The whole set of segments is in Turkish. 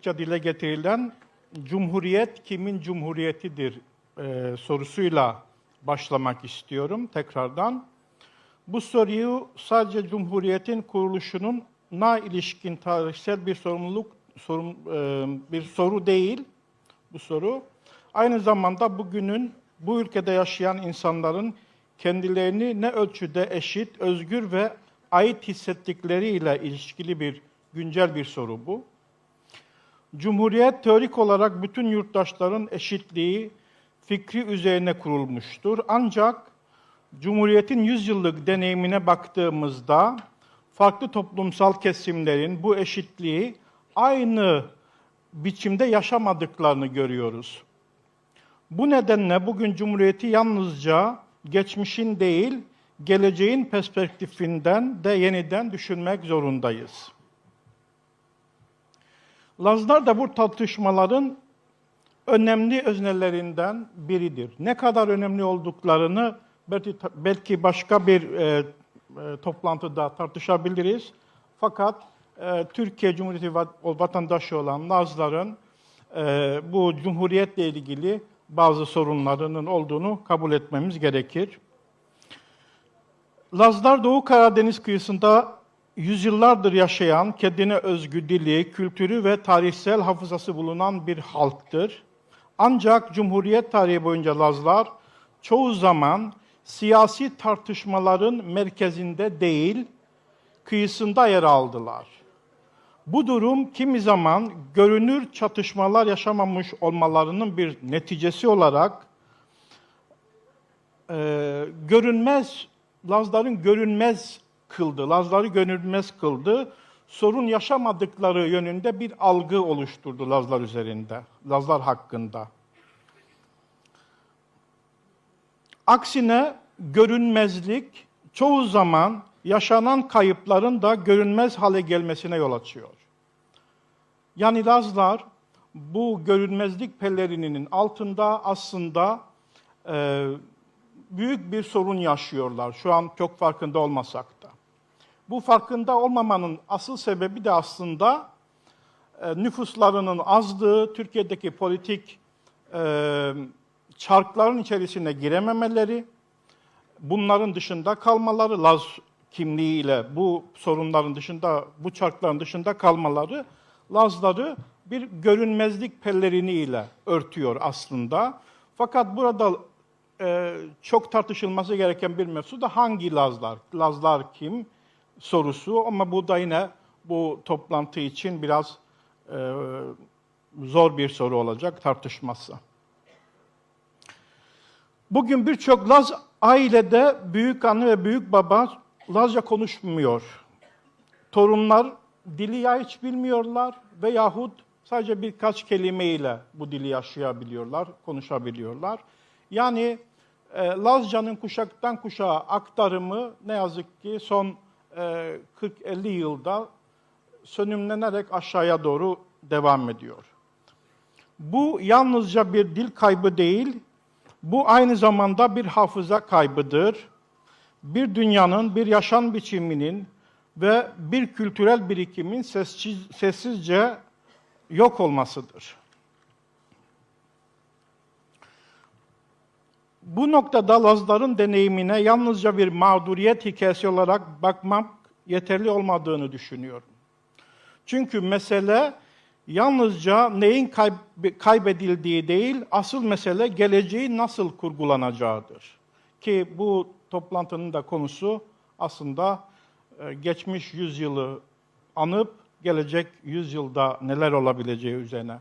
sıkça dile getirilen Cumhuriyet kimin cumhuriyetidir sorusuyla başlamak istiyorum tekrardan. Bu soruyu sadece Cumhuriyet'in kuruluşuna ilişkin tarihsel bir bir soru değil bu soru. Aynı zamanda bugünün bu ülkede yaşayan insanların kendilerini ne ölçüde eşit, özgür ve ait hissettikleriyle ilişkili güncel bir soru bu. Cumhuriyet teorik olarak bütün yurttaşların eşitliği fikri üzerine kurulmuştur. Ancak Cumhuriyet'in 100 yıllık deneyimine baktığımızda farklı toplumsal kesimlerin bu eşitliği aynı biçimde yaşamadıklarını görüyoruz. Bu nedenle bugün Cumhuriyet'i yalnızca geçmişin değil, geleceğin perspektifinden de yeniden düşünmek zorundayız. Lazlar da bu tartışmaların önemli öznelerinden biridir. Ne kadar önemli olduklarını belki başka bir toplantıda tartışabiliriz. Fakat Türkiye Cumhuriyeti vatandaşı olan Lazların bu Cumhuriyetle ilgili bazı sorunlarının olduğunu kabul etmemiz gerekir. Lazlar Doğu Karadeniz kıyısında yüzyıllardır yaşayan, kendine özgü dili, kültürü ve tarihsel hafızası bulunan bir halktır. Ancak Cumhuriyet tarihi boyunca Lazlar çoğu zaman siyasi tartışmaların merkezinde değil, kıyısında yer aldılar. Bu durum kimi zaman görünür çatışmalar yaşamamış olmalarının bir neticesi olarak Lazları görünmez kıldı, sorun yaşamadıkları yönünde bir algı oluşturdu Lazlar üzerinde, Lazlar hakkında. Aksine görünmezlik çoğu zaman yaşanan kayıpların da görünmez hale gelmesine yol açıyor. Yani Lazlar bu görünmezlik pelerininin altında aslında büyük bir sorun yaşıyorlar. Şu an çok farkında olmasak da. Bu farkında olmamanın asıl sebebi de aslında nüfuslarının azlığı, Türkiye'deki politik çarkların içerisine girememeleri, bunların dışında kalmaları, Laz kimliğiyle bu sorunların dışında, bu çarkların dışında kalmaları, Lazları bir görünmezlik pelleriniyle örtüyor aslında. Fakat burada çok tartışılması gereken bir mevzu da hangi Lazlar? Lazlar kim sorusu, ama bu da yine bu toplantı için biraz zor bir soru olacak tartışması. Bugün birçok Laz ailede büyük anne ve büyük baba Lazca konuşmuyor. Torunlar dili ya hiç bilmiyorlar veyahut sadece birkaç kelimeyle bu dili yaşayabiliyorlar, konuşabiliyorlar. Yani Lazca'nın kuşaktan kuşağa aktarımı ne yazık ki son 40-50 yılda sönümlenerek aşağıya doğru devam ediyor. Bu yalnızca bir dil kaybı değil, bu aynı zamanda bir hafıza kaybıdır. Bir dünyanın, bir yaşam biçiminin ve bir kültürel birikimin sessizce yok olmasıdır. Bu noktada Lazların deneyimine yalnızca bir mağduriyet hikayesi olarak bakmak yeterli olmadığını düşünüyorum. Çünkü mesele yalnızca neyin kaybedildiği değil, asıl mesele geleceği nasıl kurgulanacağıdır. Ki bu toplantının da konusu aslında geçmiş 100 yılı anıp gelecek 100 yılda neler olabileceği üzerine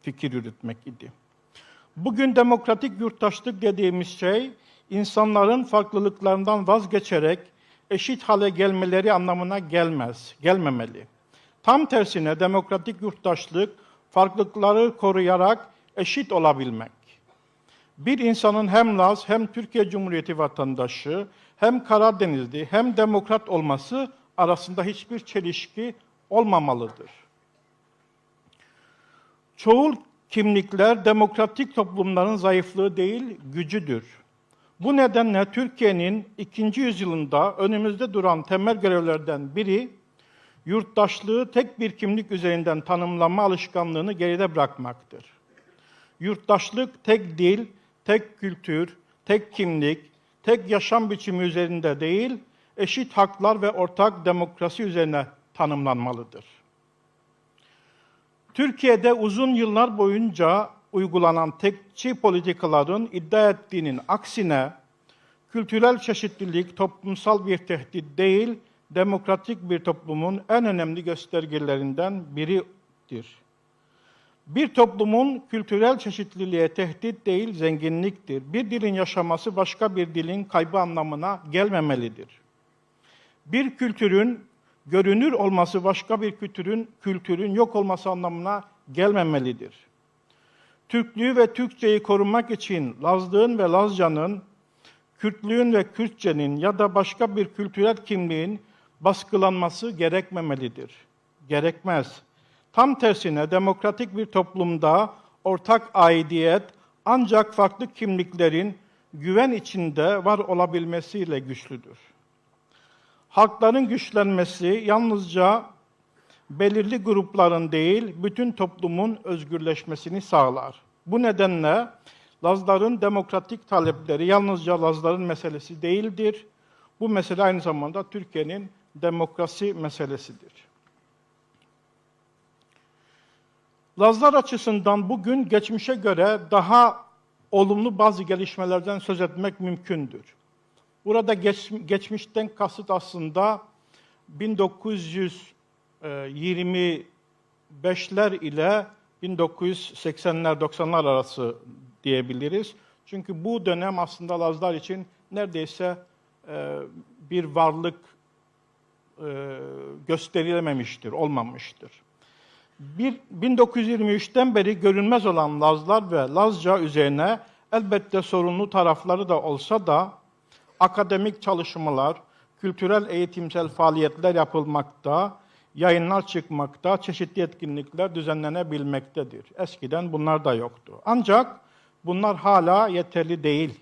fikir yürütmek idi. Bugün demokratik yurttaşlık dediğimiz şey, insanların farklılıklarından vazgeçerek eşit hale gelmeleri anlamına gelmemeli. Tam tersine demokratik yurttaşlık, farklılıkları koruyarak eşit olabilmek. Bir insanın hem Laz, hem Türkiye Cumhuriyeti vatandaşı, hem Karadenizli, hem demokrat olması arasında hiçbir çelişki olmamalıdır. Çoğul kimlikler demokratik toplumların zayıflığı değil, gücüdür. Bu nedenle Türkiye'nin 2. yüzyılında önümüzde duran temel görevlerden biri, yurttaşlığı tek bir kimlik üzerinden tanımlama alışkanlığını geride bırakmaktır. Yurttaşlık tek dil, tek kültür, tek kimlik, tek yaşam biçimi üzerinde değil, eşit haklar ve ortak demokrasi üzerine tanımlanmalıdır. Türkiye'de uzun yıllar boyunca uygulanan tekçi politikaların iddia ettiğinin aksine, kültürel çeşitlilik toplumsal bir tehdit değil, demokratik bir toplumun en önemli göstergelerinden biridir. Bir toplumun kültürel çeşitliliğe tehdit değil, zenginliktir. Bir dilin yaşaması başka bir dilin kaybı anlamına gelmemelidir. Bir kültürün görünür olması başka bir kültürün yok olması anlamına gelmemelidir. Türklüğü ve Türkçeyi korumak için Lazlığın ve Lazcanın, Kürtlüğün ve Kürtçenin ya da başka bir kültürel kimliğin baskılanması gerekmemelidir. Gerekmez. Tam tersine demokratik bir toplumda ortak aidiyet ancak farklı kimliklerin güven içinde var olabilmesiyle güçlüdür. Halkların güçlenmesi yalnızca belirli grupların değil, bütün toplumun özgürleşmesini sağlar. Bu nedenle Lazların demokratik talepleri yalnızca Lazların meselesi değildir. Bu mesele aynı zamanda Türkiye'nin demokrasi meselesidir. Lazlar açısından bugün geçmişe göre daha olumlu bazı gelişmelerden söz etmek mümkündür. Burada geçmişten kasıt aslında 1925'ler ile 1980'ler 90'lar arası diyebiliriz. Çünkü bu dönem aslında Lazlar için neredeyse bir varlık gösterilememiştir, olmamıştır. 1923'ten beri görünmez olan Lazlar ve Lazca üzerine elbette sorunlu tarafları da olsa da akademik çalışmalar, kültürel eğitimsel faaliyetler yapılmakta, yayınlar çıkmakta, çeşitli etkinlikler düzenlenebilmektedir. Eskiden bunlar da yoktu. Ancak bunlar hala yeterli değil.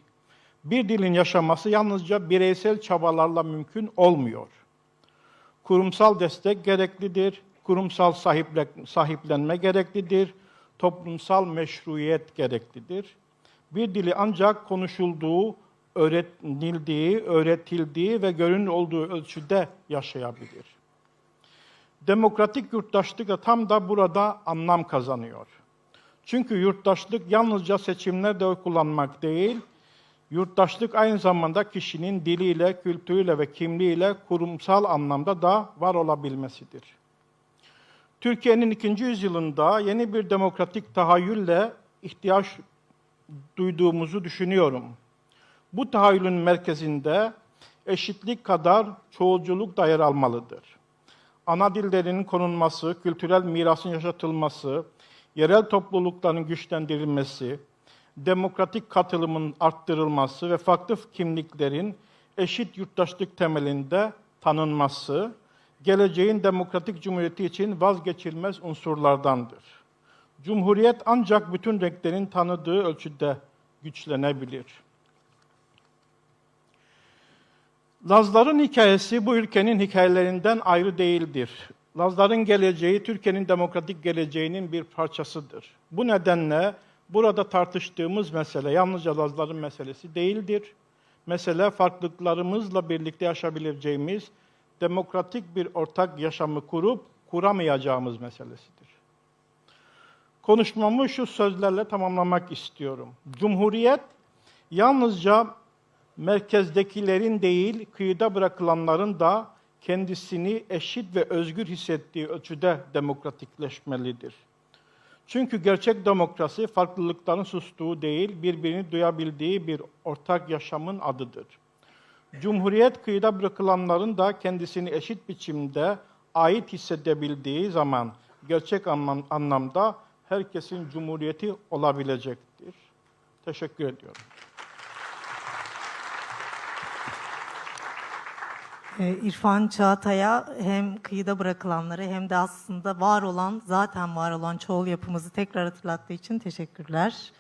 Bir dilin yaşaması yalnızca bireysel çabalarla mümkün olmuyor. Kurumsal destek gereklidir, kurumsal sahiplenme gereklidir, toplumsal meşruiyet gereklidir. Bir dili ancak konuşulduğu, öğretildiği ve görünür olduğu ölçüde yaşayabilir. Demokratik yurttaşlık da tam da burada anlam kazanıyor. Çünkü yurttaşlık yalnızca seçimlerde oy kullanmak değil, yurttaşlık aynı zamanda kişinin diliyle, kültürüyle ve kimliğiyle kurumsal anlamda da var olabilmesidir. Türkiye'nin 2. yüzyılında yeni bir demokratik tahayyülle ihtiyaç duyduğumuzu düşünüyorum. Bu tahayyülün merkezinde eşitlik kadar çoğulculuk da yer almalıdır. Ana dillerinin korunması, kültürel mirasın yaşatılması, yerel toplulukların güçlendirilmesi, demokratik katılımın arttırılması ve farklı kimliklerin eşit yurttaşlık temelinde tanınması, geleceğin demokratik cumhuriyeti için vazgeçilmez unsurlardandır. Cumhuriyet ancak bütün renklerin tanıdığı ölçüde güçlenebilir. Lazların hikayesi bu ülkenin hikayelerinden ayrı değildir. Lazların geleceği, Türkiye'nin demokratik geleceğinin bir parçasıdır. Bu nedenle burada tartıştığımız mesele yalnızca Lazların meselesi değildir. Mesele farklılıklarımızla birlikte yaşayabileceğimiz demokratik bir ortak yaşamı kurup kuramayacağımız meselesidir. Konuşmamı şu sözlerle tamamlamak istiyorum. Cumhuriyet yalnızca merkezdekilerin değil, kıyıda bırakılanların da kendisini eşit ve özgür hissettiği ölçüde demokratikleşmelidir. Çünkü gerçek demokrasi farklılıkların sustuğu değil, birbirini duyabildiği bir ortak yaşamın adıdır. Cumhuriyet kıyıda bırakılanların da kendisini eşit biçimde ait hissedebildiği zaman gerçek anlamda herkesin cumhuriyeti olabilecektir. Teşekkür ediyorum. İrfan Çağatay'a hem kıyıda bırakılanları hem de aslında zaten var olan çoğul yapımızı tekrar hatırlattığı için teşekkürler.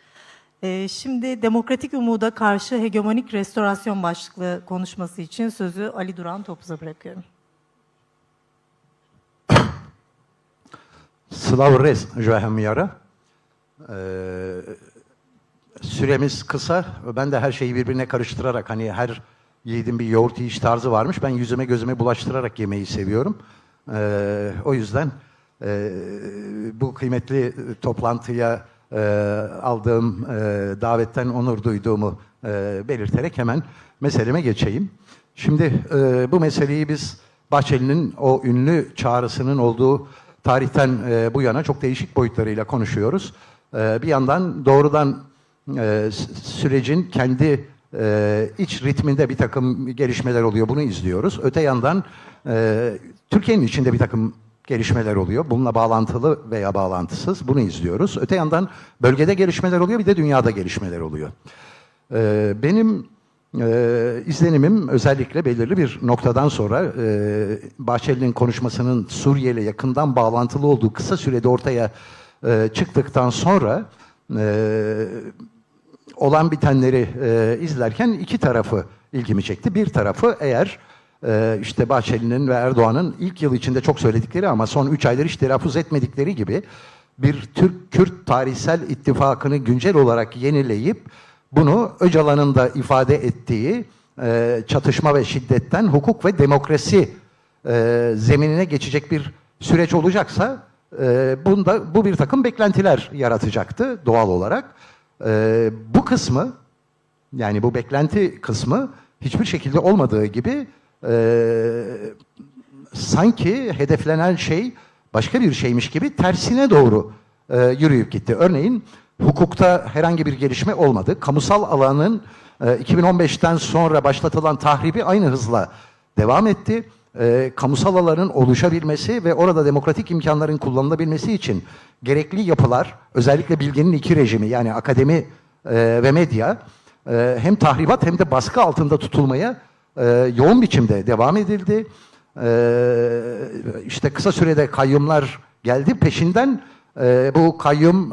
Şimdi demokratik umuda karşı hegemonik restorasyon başlıklı konuşması için sözü Ali Duran Topuz'a bırakıyorum. Slavres Jahemyara. Süremiz kısa. Ben de her şeyi birbirine karıştırarak, hani her yiğidin bir yoğurt yiyiş tarzı varmış. Ben yüzüme gözüme bulaştırarak yemeyi seviyorum. O yüzden bu kıymetli toplantıya aldığım davetten onur duyduğumu belirterek hemen meseleme geçeyim. Şimdi bu meseleyi biz Bahçeli'nin o ünlü çağrısının olduğu tarihten bu yana çok değişik boyutlarıyla konuşuyoruz. Bir yandan doğrudan sürecin kendi iç ritminde bir takım gelişmeler oluyor, bunu izliyoruz. Öte yandan Türkiye'nin içinde bir takım gelişmeler oluyor. Bununla bağlantılı veya bağlantısız, bunu izliyoruz. Öte yandan bölgede gelişmeler oluyor, bir de dünyada gelişmeler oluyor. Benim izlenimim özellikle belirli bir noktadan sonra Bahçeli'nin konuşmasının Suriye ile yakından bağlantılı olduğu kısa sürede ortaya çıktıktan sonra olan bitenleri izlerken iki tarafı ilgimi çekti. Bir tarafı, eğer işte Bahçeli'nin ve Erdoğan'ın ilk yıl içinde çok söyledikleri ama son 3 aydır hiç telaffuz etmedikleri gibi bir Türk-Kürt tarihsel ittifakını güncel olarak yenileyip bunu Öcalan'ın da ifade ettiği çatışma ve şiddetten hukuk ve demokrasi zeminine geçecek bir süreç olacaksa bu bir takım beklentiler yaratacaktı doğal olarak. Bu kısmı, yani bu beklenti kısmı hiçbir şekilde olmadığı gibi sanki hedeflenen şey başka bir şeymiş gibi tersine doğru yürüyüp gitti. Örneğin hukukta herhangi bir gelişme olmadı. Kamusal alanın 2015'ten sonra başlatılan tahribi aynı hızla devam etti. Kamusal alanın oluşabilmesi ve orada demokratik imkanların kullanılabilmesi için gerekli yapılar, özellikle bilginin iki rejimi, yani akademi ve medya, hem tahribat hem de baskı altında tutulmaya yoğun biçimde devam edildi. İşte kısa sürede kayyumlar geldi. Peşinden bu kayyum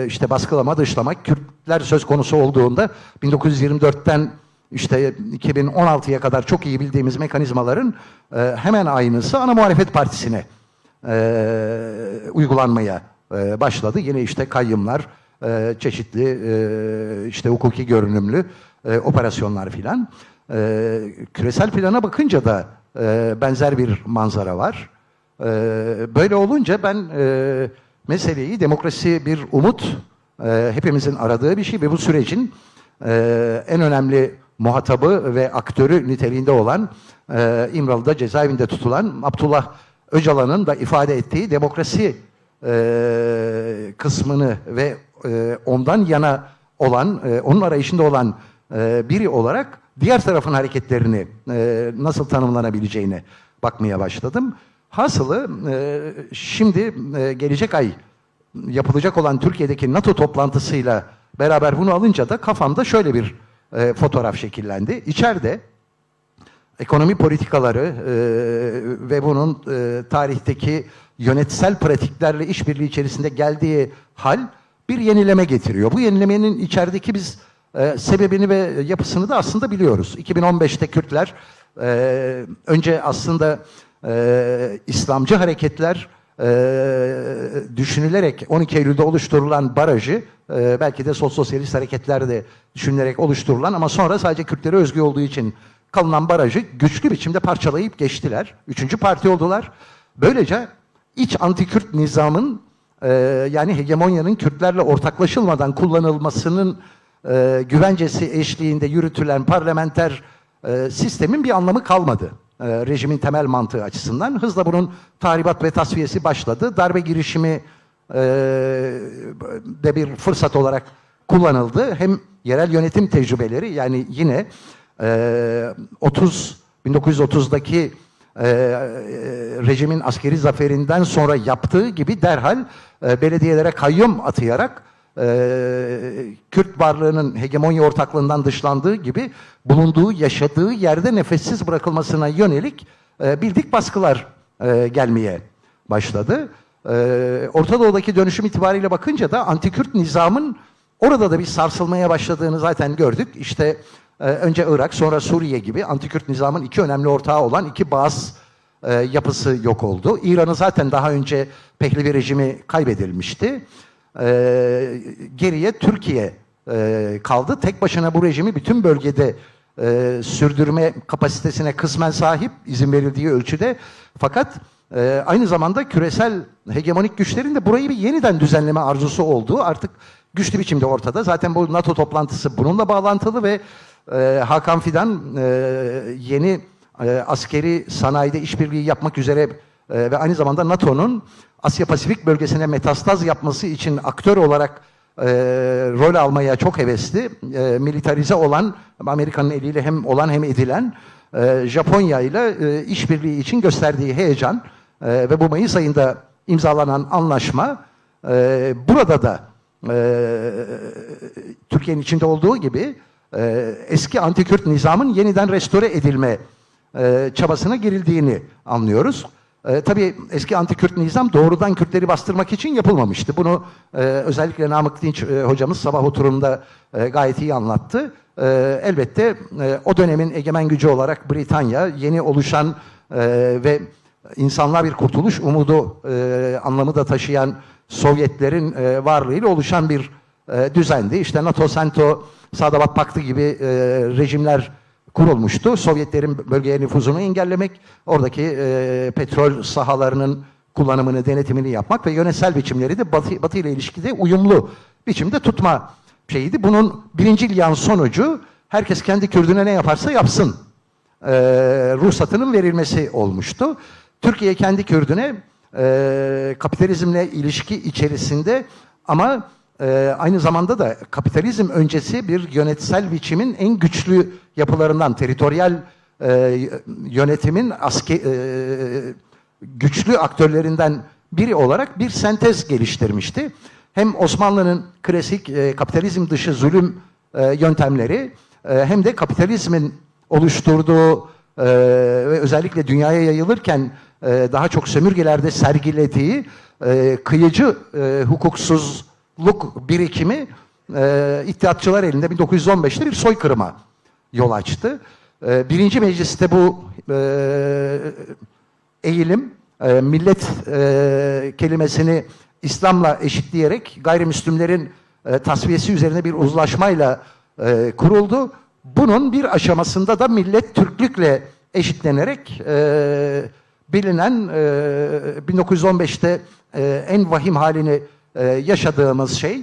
işte baskılama, dışlamak, Kürtler söz konusu olduğunda 1924'ten işte 2016'ya kadar çok iyi bildiğimiz mekanizmaların hemen aynısı ana muhalefet partisine uygulanmaya başladı. Yine işte kayyumlar, çeşitli işte hukuki görünümlü operasyonlar filan. Küresel plana bakınca da benzer bir manzara var. Böyle olunca ben meseleyi, demokrasi bir umut, hepimizin aradığı bir şey ve bu sürecin en önemli muhatabı ve aktörü niteliğinde olan İmralı'da cezaevinde tutulan Abdullah Öcalan'ın da ifade ettiği demokrasi kısmını ve ondan yana olan, onun arayışında olan biri olarak diğer tarafın hareketlerini nasıl tanımlanabileceğine bakmaya başladım. Hasılı şimdi gelecek ay yapılacak olan Türkiye'deki NATO toplantısıyla beraber bunu alınca da kafamda şöyle bir fotoğraf şekillendi. İçeride ekonomi politikaları ve bunun tarihteki yönetsel pratiklerle işbirliği içerisinde geldiği hal bir yenileme getiriyor. Bu yenilemenin içerideki biz sebebini ve yapısını da aslında biliyoruz. 2015'te Kürtler önce aslında İslamcı hareketler düşünülerek 12 Eylül'de oluşturulan barajı, belki de sosyalist hareketler de düşünülerek oluşturulan ama sonra sadece Kürtlere özgü olduğu için kalınan barajı güçlü biçimde parçalayıp geçtiler. Üçüncü parti oldular. Böylece iç anti-Kürt nizamın yani hegemonyanın Kürtlerle ortaklaşılmadan kullanılmasının güvencesi eşliğinde yürütülen parlamenter sistemin bir anlamı kalmadı. Rejimin temel mantığı açısından. Hızla bunun tahribat ve tasfiyesi başladı. Darbe girişimi de bir fırsat olarak kullanıldı. Hem yerel yönetim tecrübeleri, yani yine 1930'daki rejimin askeri zaferinden sonra yaptığı gibi derhal belediyelere kayyum atayarak Kürt varlığının hegemonya ortaklığından dışlandığı gibi bulunduğu, yaşadığı yerde nefessiz bırakılmasına yönelik bildik baskılar gelmeye başladı. Orta Doğu'daki dönüşüm itibariyle bakınca da anti-Kürt nizamın orada da bir sarsılmaya başladığını zaten gördük. İşte önce Irak, sonra Suriye gibi anti-Kürt nizamın iki önemli ortağı olan iki Baas yapısı yok oldu. İran'ı zaten daha önce Pehlevi rejimi kaybedilmişti. Geriye Türkiye kaldı. Tek başına bu rejimi bütün bölgede sürdürme kapasitesine kısmen sahip, izin verildiği ölçüde. Fakat aynı zamanda küresel hegemonik güçlerin de burayı bir yeniden düzenleme arzusu olduğu artık güçlü biçimde ortada. Zaten bu NATO toplantısı bununla bağlantılı ve Hakan Fidan yeni askeri sanayide işbirliği yapmak üzere ve aynı zamanda NATO'nun Asya Pasifik bölgesine metastaz yapması için aktör olarak rol almaya çok hevesli, militarize olan, Amerika'nın eliyle hem olan hem edilen Japonya ile işbirliği için gösterdiği heyecan ve bu Mayıs ayında imzalanan anlaşma burada da Türkiye'nin içinde olduğu gibi eski anti-Kürt nizamın yeniden restore edilme çabasına girildiğini anlıyoruz. Tabii eski anti-Kürt nizam doğrudan Kürtleri bastırmak için yapılmamıştı. Bunu özellikle Namık Dinç hocamız sabah oturumunda gayet iyi anlattı. Elbette o dönemin egemen gücü olarak Britanya, yeni oluşan ve insanlığa bir kurtuluş umudu anlamı da taşıyan Sovyetlerin varlığıyla oluşan bir düzendi. İşte NATO, SENTO, Sadabat Paktı gibi rejimler kurulmuştu. Sovyetlerin bölgeye nüfuzunu engellemek, oradaki petrol sahalarının kullanımını, denetimini yapmak ve yönetsel biçimleri de Batı ile ilişkide uyumlu biçimde tutma şeyiydi. Bunun birincil yan sonucu herkes kendi Kürdüne ne yaparsa yapsın ruhsatının verilmesi olmuştu. Türkiye kendi Kürdüne kapitalizmle ilişki içerisinde ama aynı zamanda da kapitalizm öncesi bir yönetsel biçimin en güçlü yapılarından, teritoryal yönetimin güçlü aktörlerinden biri olarak bir sentez geliştirmişti. Hem Osmanlı'nın klasik kapitalizm dışı zulüm yöntemleri hem de kapitalizmin oluşturduğu ve özellikle dünyaya yayılırken daha çok sömürgelerde sergilediği kıyıcı hukuksuzluk birikimi İttihatçılar elinde 1915'te bir soykırıma yol açtı. Birinci mecliste bu eğilim millet kelimesini İslam'la eşitleyerek gayrimüslimlerin tasfiyesi üzerine bir uzlaşmayla kuruldu. Bunun bir aşamasında da millet Türklükle eşitlenerek bilinen 1915'te en vahim halini yaşadığımız şey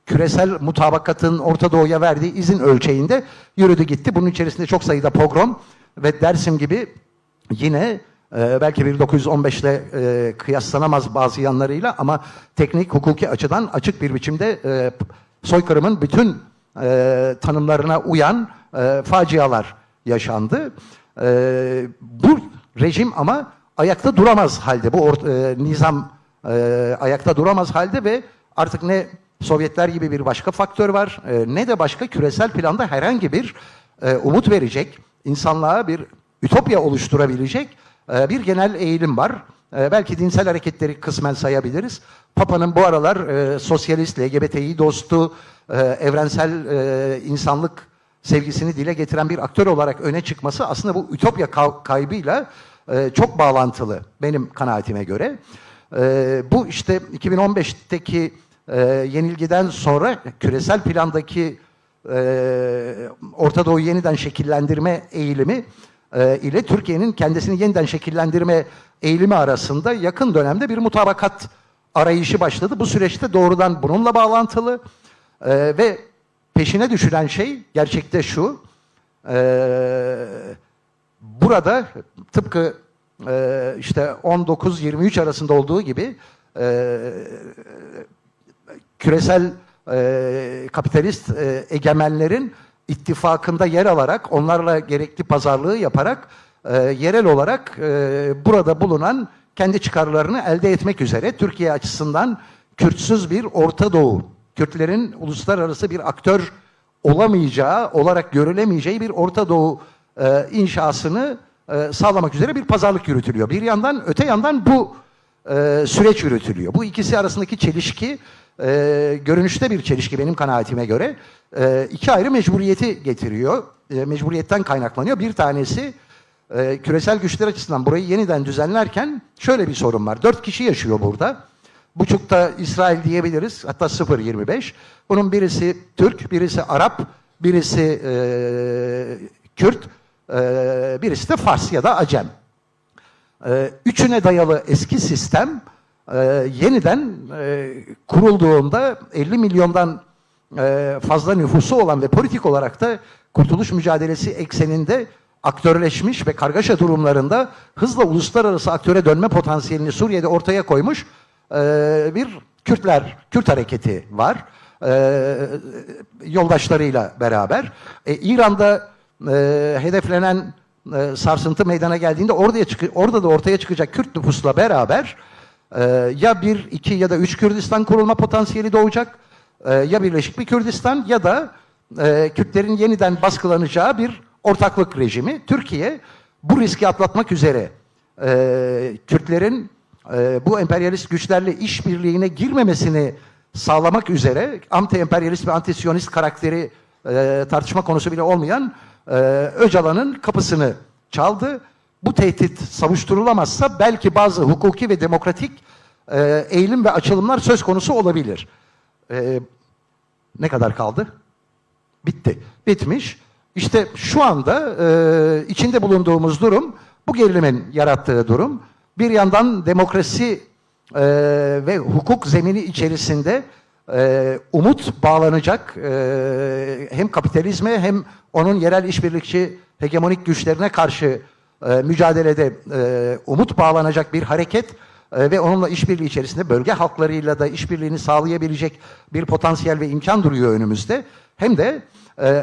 küresel mutabakatın Orta Doğu'ya verdiği izin ölçeğinde yürüdü gitti. Bunun içerisinde çok sayıda pogrom ve Dersim gibi yine belki 1915 ile kıyaslanamaz bazı yanlarıyla ama teknik hukuki açıdan açık bir biçimde soykırımın bütün tanımlarına uyan facialar yaşandı. Bu rejim ama ayakta duramaz halde, bu nizam ayakta duramaz halde ve artık ne Sovyetler gibi bir başka faktör var ne de başka küresel planda herhangi bir umut verecek, insanlığa bir ütopya oluşturabilecek bir genel eğilim var. Belki dinsel hareketleri kısmen sayabiliriz. Papa'nın bu aralar sosyalist, LGBTİ dostu, evrensel insanlık sevgisini dile getiren bir aktör olarak öne çıkması aslında bu ütopya kaybıyla çok bağlantılı benim kanaatime göre. Bu işte 2015'teki yenilgiden sonra küresel plandaki Orta Doğu yeniden şekillendirme eğilimi ile Türkiye'nin kendisini yeniden şekillendirme eğilimi arasında yakın dönemde bir mutabakat arayışı başladı. Bu süreçte doğrudan bununla bağlantılı ve peşine düşülen şey gerçekte şu: burada tıpkı işte 19-23 arasında olduğu gibi küresel kapitalist egemenlerin ittifakında yer alarak, onlarla gerekli pazarlığı yaparak yerel olarak burada bulunan kendi çıkarlarını elde etmek üzere Türkiye açısından Kürtsüz bir Orta Doğu, Kürtlerin uluslararası bir aktör olamayacağı, olarak görülemeyeceği bir Orta Doğu inşasını sağlamak üzere bir pazarlık yürütülüyor. Bir yandan, öte yandan bu süreç yürütülüyor. Bu ikisi arasındaki çelişki, görünüşte bir çelişki benim kanaatime göre, iki ayrı mecburiyeti getiriyor. Mecburiyetten kaynaklanıyor. Bir tanesi küresel güçler açısından burayı yeniden düzenlerken şöyle bir sorun var. 4 kişi yaşıyor burada. Buçukta İsrail diyebiliriz. Hatta 0,25. Bunun birisi Türk, birisi Arap, birisi Kürt, birisi de Fars ya da Acem. Üçüne dayalı eski sistem yeniden kurulduğunda 50 milyondan fazla nüfusu olan ve politik olarak da kurtuluş mücadelesi ekseninde aktörleşmiş ve kargaşa durumlarında hızla uluslararası aktöre dönme potansiyelini Suriye'de ortaya koymuş bir Kürt hareketi var. Yoldaşlarıyla beraber. İran'da hedeflenen sarsıntı meydana geldiğinde orada da ortaya çıkacak Kürt nüfusla beraber ya 1, 2 ya da 3 Kürdistan kurulma potansiyeli doğacak. Ya Birleşik bir Kürdistan ya da Kürtlerin yeniden baskılanacağı bir ortaklık rejimi. Türkiye bu riski atlatmak üzere Kürtlerin bu emperyalist güçlerle işbirliğine girmemesini sağlamak üzere anti-emperyalist ve anti-siyonist karakteri tartışma konusu bile olmayan Öcalan'ın kapısını çaldı. Bu tehdit savuşturulamazsa belki bazı hukuki ve demokratik eğilim ve açılımlar söz konusu olabilir. Ne kadar kaldı? Bitti. Bitmiş. İşte şu anda içinde bulunduğumuz durum, bu gerilimin yarattığı durum. Bir yandan demokrasi ve hukuk zemini içerisinde umut bağlanacak hem kapitalizme hem onun yerel işbirlikçi hegemonik güçlerine karşı mücadelede umut bağlanacak bir hareket ve onunla işbirliği içerisinde bölge halklarıyla da işbirliğini sağlayabilecek bir potansiyel ve imkan duruyor önümüzde. Hem de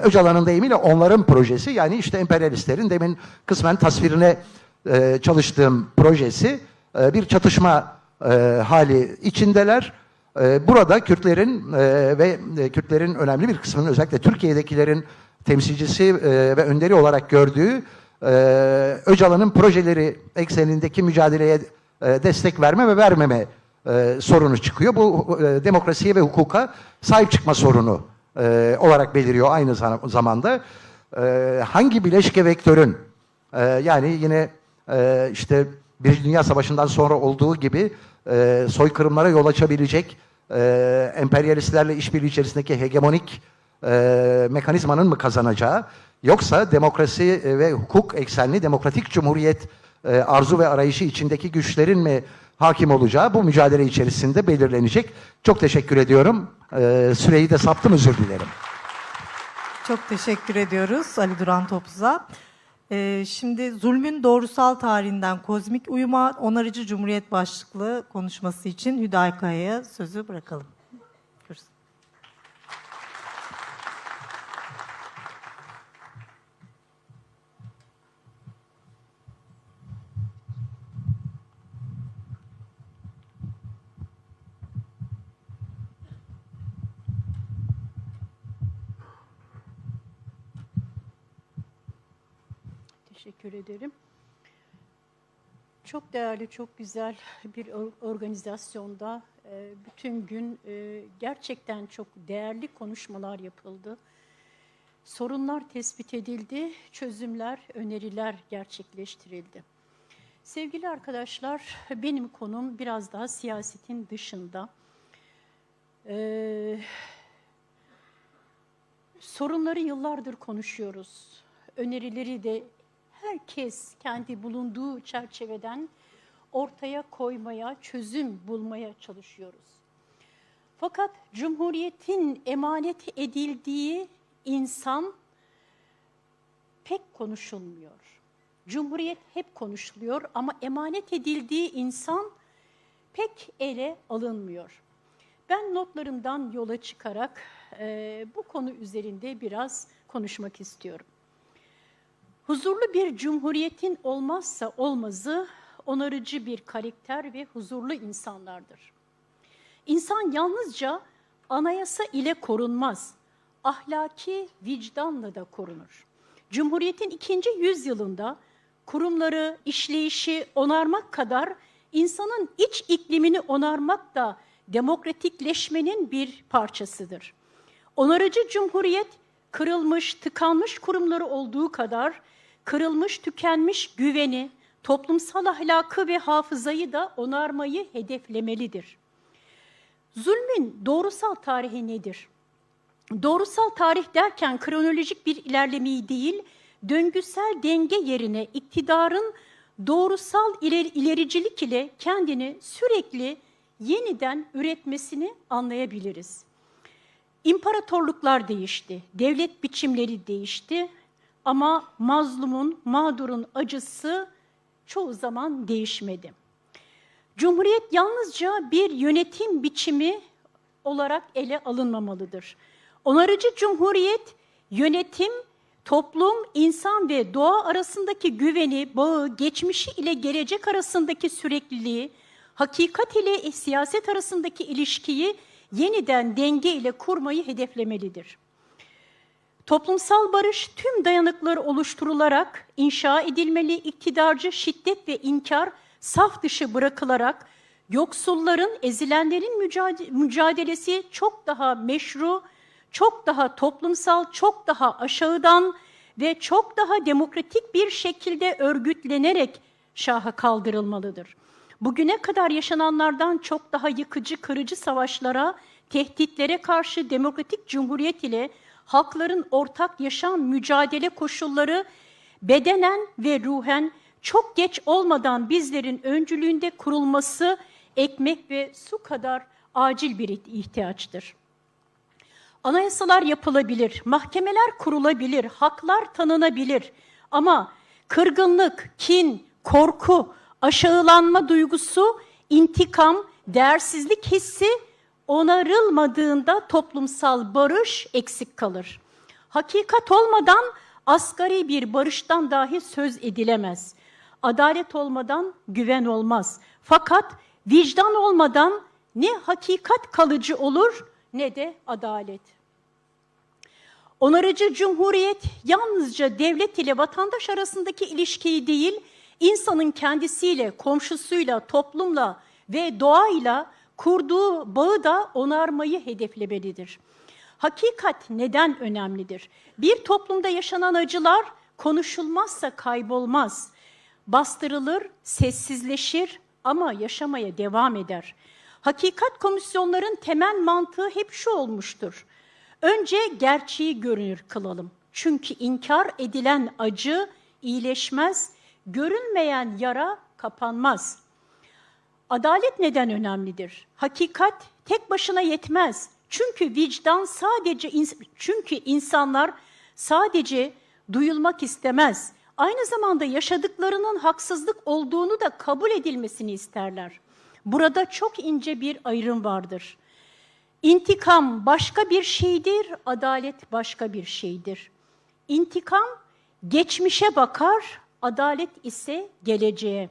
Öcalan'ın deyimiyle onların projesi, yani işte emperyalistlerin demin kısmen tasvirine çalıştığım projesi bir çatışma hali içindeler. Burada Kürtlerin ve Kürtlerin önemli bir kısmının, özellikle Türkiye'dekilerin temsilcisi ve önderi olarak gördüğü Öcalan'ın projeleri eksenindeki mücadeleye destek verme ve vermeme sorunu çıkıyor. Bu demokrasiye ve hukuka sahip çıkma sorunu olarak beliriyor aynı zamanda. Hangi bileşke vektörün yani yine işte Birinci Dünya Savaşı'ndan sonra olduğu gibi soykırımlara yol açabilecek emperyalistlerle işbirliği içerisindeki hegemonik mekanizmanın mı kazanacağı, yoksa demokrasi ve hukuk eksenli demokratik cumhuriyet arzu ve arayışı içindeki güçlerin mi hakim olacağı bu mücadele içerisinde belirlenecek. Çok teşekkür ediyorum. Süreyi de saptım, özür dilerim. Çok teşekkür ediyoruz Ali Duran Topuz'a. Şimdi zulmün doğrusal tarihinden kozmik uyuma, onarıcı cumhuriyet başlıklı konuşması için Hüdayi Kaya'ya sözü bırakalım. Buyurun. Teşekkür ederim. Çok değerli, çok güzel bir organizasyonda bütün gün gerçekten çok değerli konuşmalar yapıldı. Sorunlar tespit edildi, çözümler, öneriler gerçekleştirildi. Sevgili arkadaşlar, benim konum biraz daha siyasetin dışında. Sorunları yıllardır konuşuyoruz. Önerileri de herkes kendi bulunduğu çerçeveden ortaya koymaya, çözüm bulmaya çalışıyoruz. Fakat Cumhuriyet'in emanet edildiği insan pek konuşulmuyor. Cumhuriyet hep konuşuluyor ama emanet edildiği insan pek ele alınmıyor. Ben notlarımdan yola çıkarak bu konu üzerinde biraz konuşmak istiyorum. Huzurlu bir cumhuriyetin olmazsa olmazı onarıcı bir karakter ve huzurlu insanlardır. İnsan yalnızca anayasa ile korunmaz, ahlaki vicdanla da korunur. Cumhuriyetin 2. yüzyılında kurumları, işleyişi onarmak kadar insanın iç iklimini onarmak da demokratikleşmenin bir parçasıdır. Onarıcı cumhuriyet, kırılmış, tıkanmış kurumları olduğu kadar kırılmış, tükenmiş güveni, toplumsal ahlakı ve hafızayı da onarmayı hedeflemelidir. Zulmün doğrusal tarihi nedir? Doğrusal tarih derken kronolojik bir ilerlemeyi değil, döngüsel denge yerine iktidarın doğrusal ilericilik ile kendini sürekli yeniden üretmesini anlayabiliriz. İmparatorluklar değişti, devlet biçimleri değişti ama mazlumun, mağdurun acısı çoğu zaman değişmedi. Cumhuriyet yalnızca bir yönetim biçimi olarak ele alınmamalıdır. Onarıcı cumhuriyet, yönetim, toplum, insan ve doğa arasındaki güveni, bağı, geçmişi ile gelecek arasındaki sürekliliği, hakikat ile siyaset arasındaki ilişkiyi yeniden denge ile kurmayı hedeflemelidir. Toplumsal barış tüm dayanıkları oluşturularak inşa edilmeli, iktidarcı şiddet ve inkar saf dışı bırakılarak yoksulların, ezilenlerin mücadelesi çok daha meşru, çok daha toplumsal, çok daha aşağıdan ve çok daha demokratik bir şekilde örgütlenerek şaha kaldırılmalıdır. Bugüne kadar yaşananlardan çok daha yıkıcı, kırıcı savaşlara, tehditlere karşı demokratik cumhuriyet ile halkların ortak yaşam mücadele koşulları bedenen ve ruhen çok geç olmadan bizlerin öncülüğünde kurulması ekmek ve su kadar acil bir ihtiyaçtır. Anayasalar yapılabilir, mahkemeler kurulabilir, haklar tanınabilir ama kırgınlık, kin, korku, aşağılanma duygusu, intikam, değersizlik hissi onarılmadığında toplumsal barış eksik kalır. Hakikat olmadan asgari bir barıştan dahi söz edilemez. Adalet olmadan güven olmaz. Fakat vicdan olmadan ne hakikat kalıcı olur ne de adalet. Onarıcı cumhuriyet yalnızca devlet ile vatandaş arasındaki ilişkiyi değil, insanın kendisiyle, komşusuyla, toplumla ve doğayla kurduğu bağı da onarmayı hedeflemelidir. Hakikat neden önemlidir? Bir toplumda yaşanan acılar konuşulmazsa kaybolmaz. Bastırılır, sessizleşir ama yaşamaya devam eder. Hakikat komisyonların temel mantığı hep şu olmuştur. Önce gerçeği görünür kılalım. Çünkü inkar edilen acı iyileşmez, görünmeyen yara kapanmaz. Adalet neden önemlidir? Hakikat tek başına yetmez. Çünkü insanlar sadece duyulmak istemez. Aynı zamanda yaşadıklarının haksızlık olduğunu da kabul edilmesini isterler. Burada çok ince bir ayrım vardır. İntikam başka bir şeydir, adalet başka bir şeydir. İntikam geçmişe bakar, adalet ise geleceğe.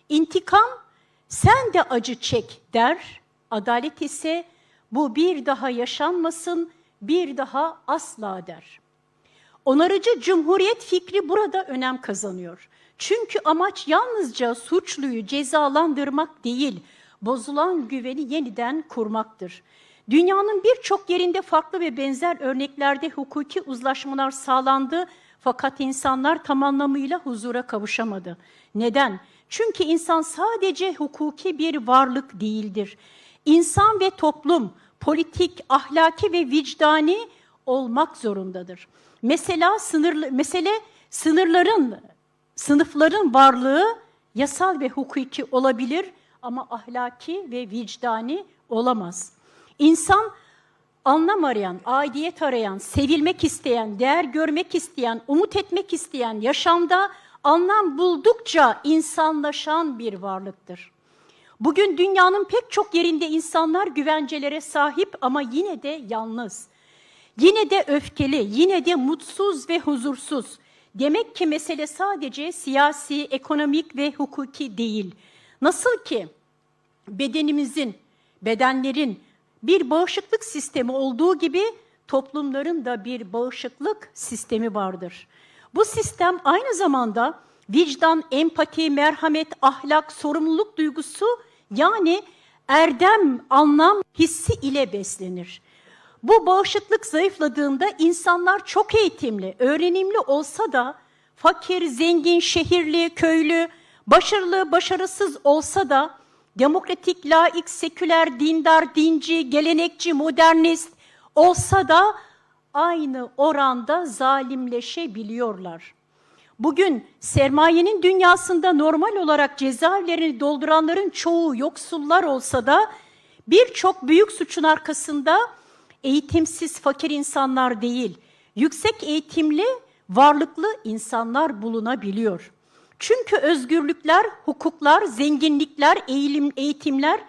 İntikam sen de acı çek der, adalet ise bu bir daha yaşanmasın, bir daha asla der. Onarıcı cumhuriyet fikri burada önem kazanıyor. Çünkü amaç yalnızca suçluyu cezalandırmak değil, bozulan güveni yeniden kurmaktır. Dünyanın birçok yerinde farklı ve benzer örneklerde hukuki uzlaşmalar sağlandı fakat insanlar tam anlamıyla huzura kavuşamadı. Neden? Çünkü insan sadece hukuki bir varlık değildir. İnsan ve toplum, politik, ahlaki ve vicdani olmak zorundadır. Sınıfların varlığı yasal ve hukuki olabilir ama ahlaki ve vicdani olamaz. İnsan anlam arayan, aidiyet arayan, sevilmek isteyen, değer görmek isteyen, umut etmek isteyen, yaşamda anlam buldukça insanlaşan bir varlıktır. Bugün dünyanın pek çok yerinde insanlar güvencelere sahip ama yine de yalnız. Yine de öfkeli, yine de mutsuz ve huzursuz. Demek ki mesele sadece siyasi, ekonomik ve hukuki değil. Nasıl ki bedenlerin bir bağışıklık sistemi olduğu gibi toplumların da bir bağışıklık sistemi vardır. Bu sistem aynı zamanda vicdan, empati, merhamet, ahlak, sorumluluk duygusu yani erdem, anlam hissi ile beslenir. Bu bağışıklık zayıfladığında insanlar çok eğitimli, öğrenimli olsa da fakir, zengin, şehirli, köylü, başarılı, başarısız olsa da demokratik, laik, seküler, dindar, dinci, gelenekçi, modernist olsa da aynı oranda zalimleşebiliyorlar. Bugün sermayenin dünyasında normal olarak cezaevlerini dolduranların çoğu yoksullar olsa da birçok büyük suçun arkasında eğitimsiz fakir insanlar değil, yüksek eğitimli, varlıklı insanlar bulunabiliyor. Çünkü özgürlükler, hukuklar, zenginlikler, eğitimler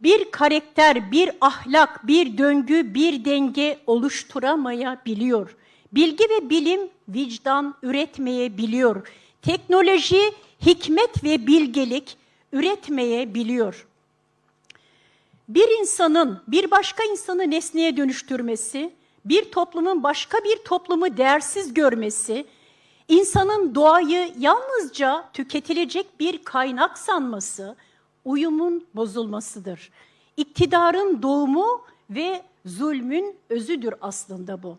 bir karakter, bir ahlak, bir döngü, bir denge oluşturamayabiliyor. Bilgi ve bilim vicdan üretmeyebiliyor. Teknoloji, hikmet ve bilgelik üretmeyebiliyor. Bir insanın bir başka insanı nesneye dönüştürmesi, bir toplumun başka bir toplumu değersiz görmesi, insanın doğayı yalnızca tüketilecek bir kaynak sanması, uyumun bozulmasıdır. İktidarın doğumu ve zulmün özüdür aslında bu.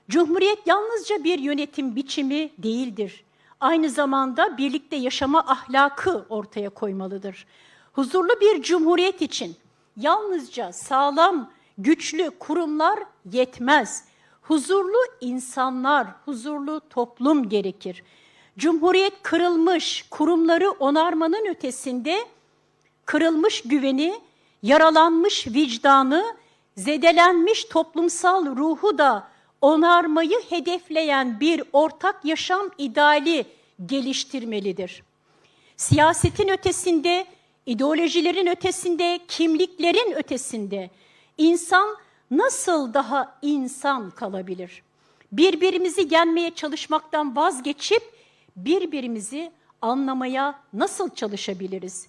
Cumhuriyet yalnızca bir yönetim biçimi değildir. Aynı zamanda birlikte yaşama ahlakı ortaya koymalıdır. Huzurlu bir cumhuriyet için yalnızca sağlam, güçlü kurumlar yetmez. Huzurlu insanlar, huzurlu toplum gerekir. Cumhuriyet kırılmış kurumları onarmanın ötesinde kırılmış güveni, yaralanmış vicdanı, zedelenmiş toplumsal ruhu da onarmayı hedefleyen bir ortak yaşam ideali geliştirmelidir. Siyasetin ötesinde, ideolojilerin ötesinde, kimliklerin ötesinde insan nasıl daha insan kalabilir? Birbirimizi yenmeye çalışmaktan vazgeçip birbirimizi anlamaya nasıl çalışabiliriz?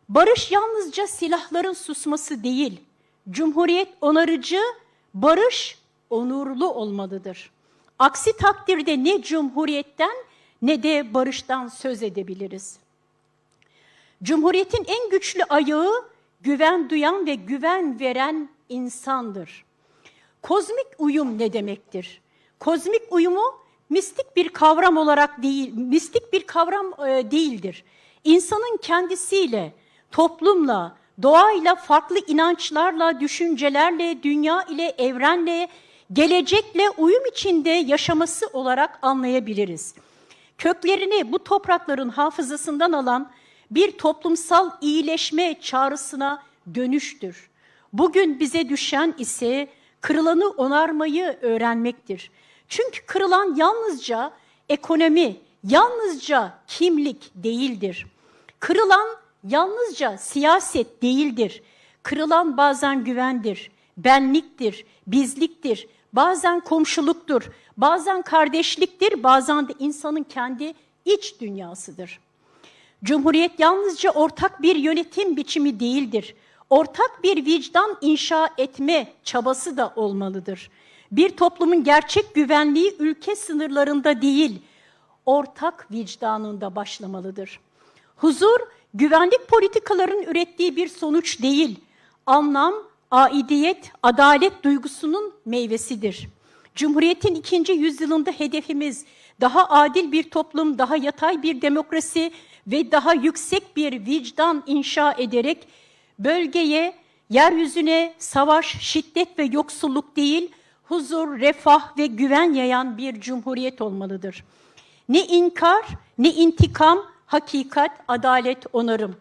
Barış yalnızca silahların susması değil, Cumhuriyet onarıcı, barış onurlu olmalıdır. Aksi takdirde ne Cumhuriyetten ne de barıştan söz edebiliriz. Cumhuriyetin en güçlü ayağı güven duyan ve güven veren insandır. Kozmik uyum ne demektir? Kozmik uyumu mistik bir kavram olarak değil, mistik bir kavram değildir. İnsanın kendisiyle, toplumla, doğayla, farklı inançlarla, düşüncelerle, dünya ile, evrenle, gelecekle uyum içinde yaşaması olarak anlayabiliriz. Köklerini bu toprakların hafızasından alan bir toplumsal iyileşme çağrısına dönüştür. Bugün bize düşen ise kırılanı onarmayı öğrenmektir. Çünkü kırılan yalnızca ekonomi, yalnızca kimlik değildir. Kırılan yalnızca siyaset değildir. Kırılan bazen güvendir, benliktir, bizliktir, bazen komşuluktur, bazen kardeşliktir, bazen de insanın kendi iç dünyasıdır. Cumhuriyet yalnızca ortak bir yönetim biçimi değildir. Ortak bir vicdan inşa etme çabası da olmalıdır. Bir toplumun gerçek güvenliği ülke sınırlarında değil, ortak vicdanında başlamalıdır. Huzur, güvenlik politikalarının ürettiği bir sonuç değil, anlam, aidiyet, adalet duygusunun meyvesidir. Cumhuriyetin 2. yüzyılında hedefimiz daha adil bir toplum, daha yatay bir demokrasi ve daha yüksek bir vicdan inşa ederek bölgeye, yeryüzüne savaş, şiddet ve yoksulluk değil, huzur, refah ve güven yayan bir cumhuriyet olmalıdır. Ne inkar, ne intikam, hakikat, adalet, onarım.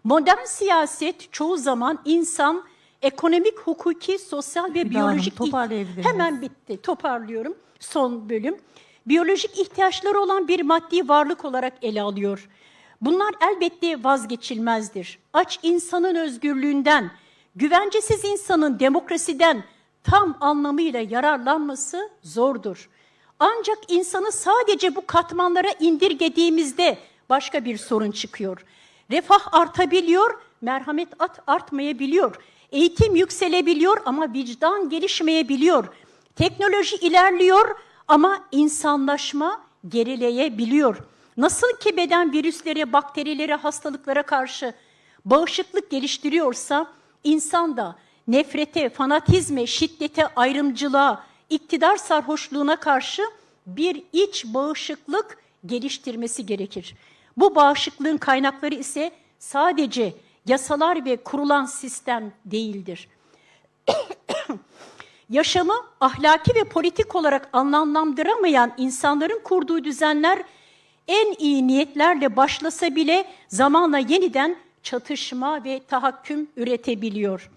Modern siyaset çoğu zaman insan, ekonomik, hukuki, sosyal ve biyolojik... Hemen bitti, toparlıyorum son bölüm. Biyolojik ihtiyaçları olan bir maddi varlık olarak ele alıyor. Bunlar elbette vazgeçilmezdir. Aç insanın özgürlüğünden, güvencesiz insanın demokrasiden tam anlamıyla yararlanması zordur. Ancak insanı sadece bu katmanlara indirgediğimizde başka bir sorun çıkıyor. Refah artabiliyor, merhamet artmayabiliyor. Eğitim yükselebiliyor ama vicdan gelişmeyebiliyor. Teknoloji ilerliyor ama insanlaşma gerileyebiliyor. Nasıl ki beden virüslere, bakterilere, hastalıklara karşı bağışıklık geliştiriyorsa, insan da nefrete, fanatizme, şiddete, ayrımcılığa, iktidar sarhoşluğuna karşı bir iç bağışıklık geliştirmesi gerekir. Bu bağışıklığın kaynakları ise sadece yasalar ve kurulan sistem değildir. Yaşamı ahlaki ve politik olarak anlamlandıramayan insanların kurduğu düzenler en iyi niyetlerle başlasa bile zamanla yeniden çatışma ve tahakküm üretebiliyor.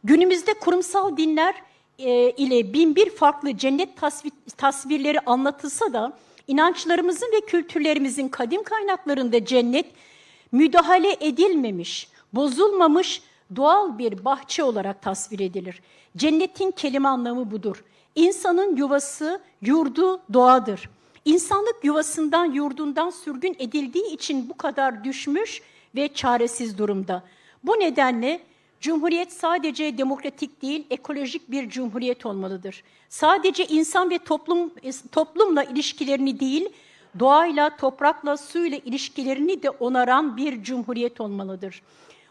Günümüzde kurumsal dinler ile binbir farklı cennet tasvirleri anlatılsa da inançlarımızın ve kültürlerimizin kadim kaynaklarında cennet müdahale edilmemiş, bozulmamış doğal bir bahçe olarak tasvir edilir. Cennetin kelime anlamı budur. İnsanın yuvası, yurdu doğadır. İnsanlık yuvasından, yurdundan sürgün edildiği için bu kadar düşmüş ve çaresiz durumda. Bu nedenle Cumhuriyet sadece demokratik değil, ekolojik bir cumhuriyet olmalıdır. Sadece insan ve toplumla ilişkilerini değil, doğayla, toprakla, suyla ilişkilerini de onaran bir cumhuriyet olmalıdır.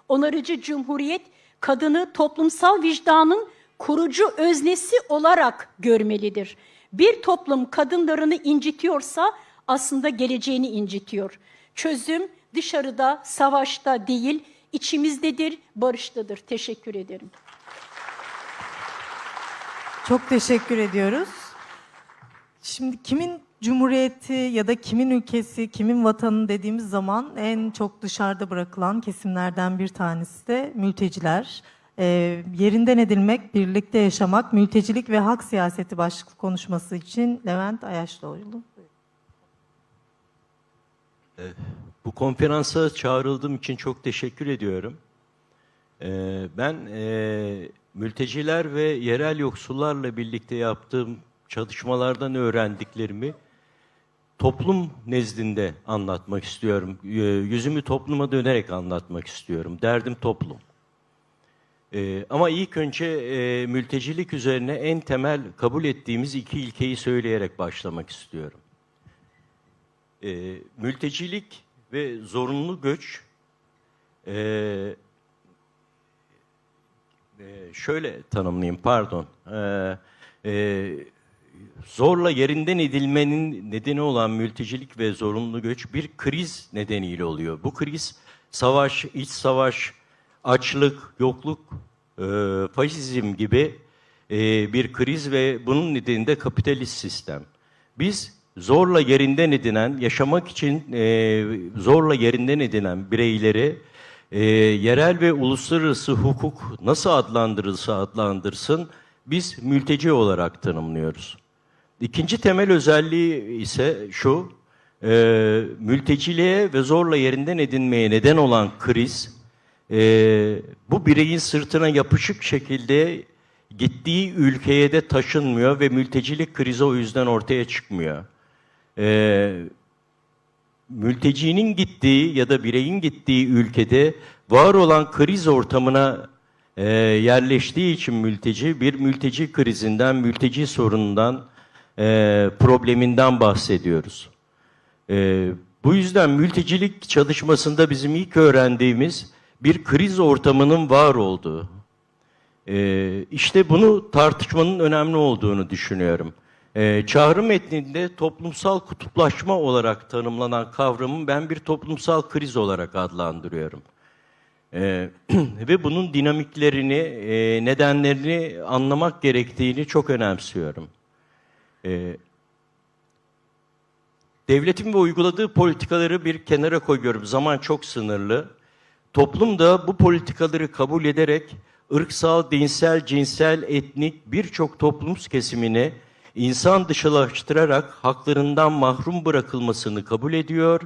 Onarıcı cumhuriyet, kadını toplumsal vicdanın kurucu öznesi olarak görmelidir. Bir toplum kadınlarını incitiyorsa aslında geleceğini incitiyor. Çözüm dışarıda, savaşta değil, içimizdedir, barıştadır. Teşekkür ederim. Çok teşekkür ediyoruz. Şimdi kimin cumhuriyeti ya da kimin ülkesi, kimin vatanı dediğimiz zaman en çok dışarıda bırakılan kesimlerden bir tanesi de mülteciler. Yerinden edilmek, birlikte yaşamak, mültecilik ve hak siyaseti başlıklı konuşması için Levent Ayaşlıoğlu. Bu konferansa çağrıldığım için çok teşekkür ediyorum. Ben mülteciler ve yerel yoksullarla birlikte yaptığım çalışmalardan öğrendiklerimi toplum nezdinde anlatmak istiyorum. Yüzümü topluma dönerek anlatmak istiyorum. Derdim toplum. Ama ilk önce mültecilik üzerine en temel kabul ettiğimiz iki ilkeyi söyleyerek başlamak istiyorum. Mültecilik ve zorunlu göç şöyle tanımlayayım, pardon. Zorla yerinden edilmenin nedeni olan mültecilik ve zorunlu göç bir kriz nedeniyle oluyor. Bu kriz savaş, iç savaş, açlık, yokluk, faşizm gibi bir kriz ve bunun nedeni de kapitalist sistem. Biz zorla yerinden edinen, yaşamak için zorla yerinden edinen bireyleri yerel ve uluslararası hukuk nasıl adlandırılsa adlandırsın, biz mülteci olarak tanımlıyoruz. İkinci temel özelliği ise şu, mülteciliğe ve zorla yerinden edinmeye neden olan kriz, bu bireyin sırtına yapışık şekilde gittiği ülkeye de taşınmıyor ve mültecilik krizi o yüzden ortaya çıkmıyor. Mültecinin gittiği ya da bireyin gittiği ülkede var olan kriz ortamına yerleştiği için mülteci, bir mülteci krizinden, mülteci sorunundan, probleminden bahsediyoruz. Bu yüzden mültecilik çalışmasında bizim ilk öğrendiğimiz bir kriz ortamının var olduğu. İşte bunu tartışmanın önemli olduğunu düşünüyorum. Çağrı metninde toplumsal kutuplaşma olarak tanımlanan kavramı ben bir toplumsal kriz olarak adlandırıyorum. Ve bunun dinamiklerini, nedenlerini anlamak gerektiğini çok önemsiyorum. Devletin ve uyguladığı politikaları bir kenara koyuyorum. Zaman çok sınırlı. Toplum da bu politikaları kabul ederek ırksal, dinsel, cinsel, etnik birçok toplum kesimini insan dışılaştırarak haklarından mahrum bırakılmasını kabul ediyor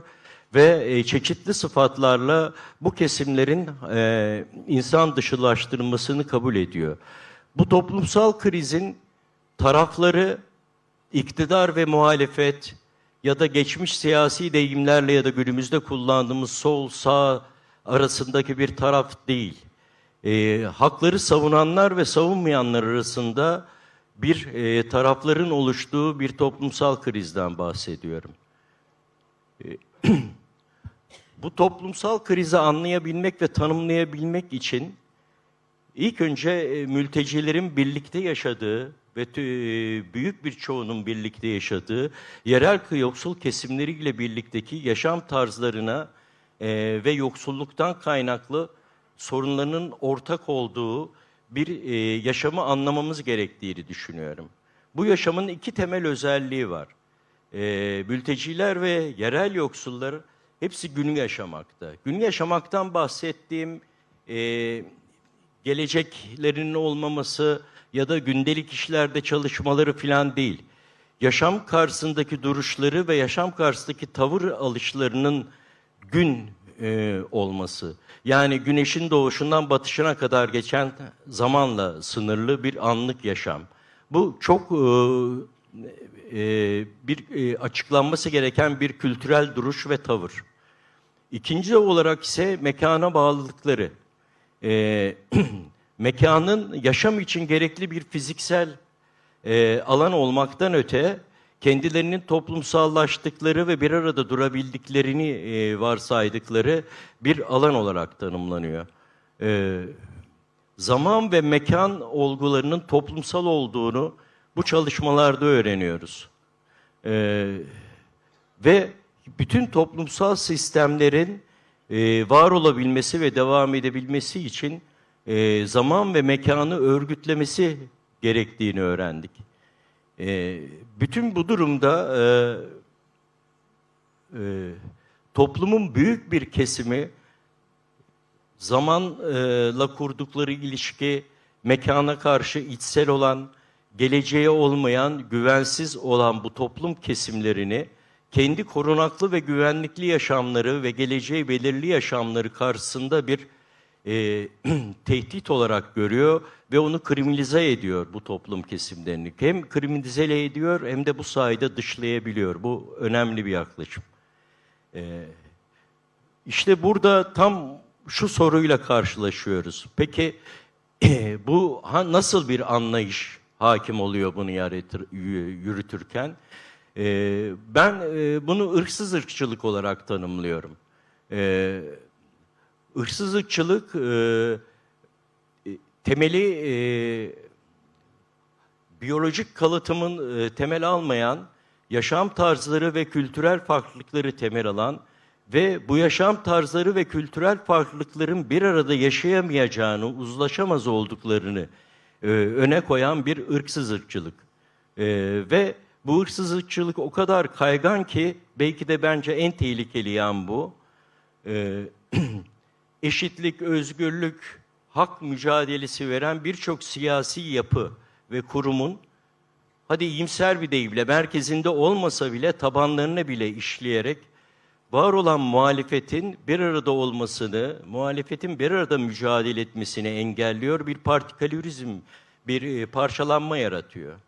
ve çeşitli sıfatlarla bu kesimlerin insan dışılaştırılmasını kabul ediyor. Bu toplumsal krizin tarafları iktidar ve muhalefet ya da geçmiş siyasi deyimlerle ya da günümüzde kullandığımız sol sağ arasındaki bir taraf değil. Hakları savunanlar ve savunmayanlar arasında bir tarafların oluştuğu bir toplumsal krizden bahsediyorum. Bu toplumsal krizi anlayabilmek ve tanımlayabilmek için ilk önce mültecilerin birlikte yaşadığı ve büyük bir çoğunun birlikte yaşadığı yerel yoksul kesimleriyle birlikteki yaşam tarzlarına ve yoksulluktan kaynaklı sorunlarının ortak olduğu bir yaşamı anlamamız gerektiğini düşünüyorum. Bu yaşamın iki temel özelliği var. Mülteciler ve yerel yoksullar hepsi günü yaşamakta. Günü yaşamaktan bahsettiğim geleceklerinin olmaması ya da gündelik işlerde çalışmaları falan değil. Yaşam karşısındaki duruşları ve yaşam karşısındaki tavır alışlarının gün olması. Yani güneşin doğuşundan batışına kadar geçen zamanla sınırlı bir anlık yaşam. Bu çok açıklanması gereken bir kültürel duruş ve tavır. İkinci olarak ise mekana bağlılıkları. Mekanın yaşam için gerekli bir fiziksel alan olmaktan öte, kendilerinin toplumsallaştıkları ve bir arada durabildiklerini varsaydıkları bir alan olarak tanımlanıyor. Zaman ve mekan olgularının toplumsal olduğunu bu çalışmalarda öğreniyoruz. Ve bütün toplumsal sistemlerin var olabilmesi ve devam edebilmesi için zaman ve mekanı örgütlemesi gerektiğini öğrendik. Bütün bu durumda toplumun büyük bir kesimi zamanla kurdukları ilişki, mekana karşı içsel olan, geleceğe olmayan, güvensiz olan bu toplum kesimlerini kendi korunaklı ve güvenlikli yaşamları ve geleceği belirli yaşamları karşısında bir tehdit olarak görüyor ve onu kriminalize ediyor bu toplum kesimlerini. Hem kriminalize ediyor hem de bu sayede dışlayabiliyor. Bu önemli bir yaklaşım. İşte burada tam şu soruyla karşılaşıyoruz. Peki bu nasıl bir anlayış hakim oluyor bunu yürütürken? Ben bunu ırksız ırkçılık olarak tanımlıyorum. Irksız ırkçılık temeli biyolojik kalıtımın temel almayan, yaşam tarzları ve kültürel farklılıkları temel alan ve bu yaşam tarzları ve kültürel farklılıkların bir arada yaşayamayacağını, uzlaşamaz olduklarını öne koyan bir ırksız ırkçılık. Ve bu ırksız ırkçılık o kadar kaygan ki belki de bence en tehlikeli yan bu. Eşitlik, özgürlük, hak mücadelesi veren birçok siyasi yapı ve kurumun, hadi iyimser bir deyimle, merkezinde olmasa bile tabanlarına bile işleyerek var olan muhalefetin bir arada olmasını, muhalefetin bir arada mücadele etmesini engelliyor, bir partikülerizm, bir parçalanma yaratıyor.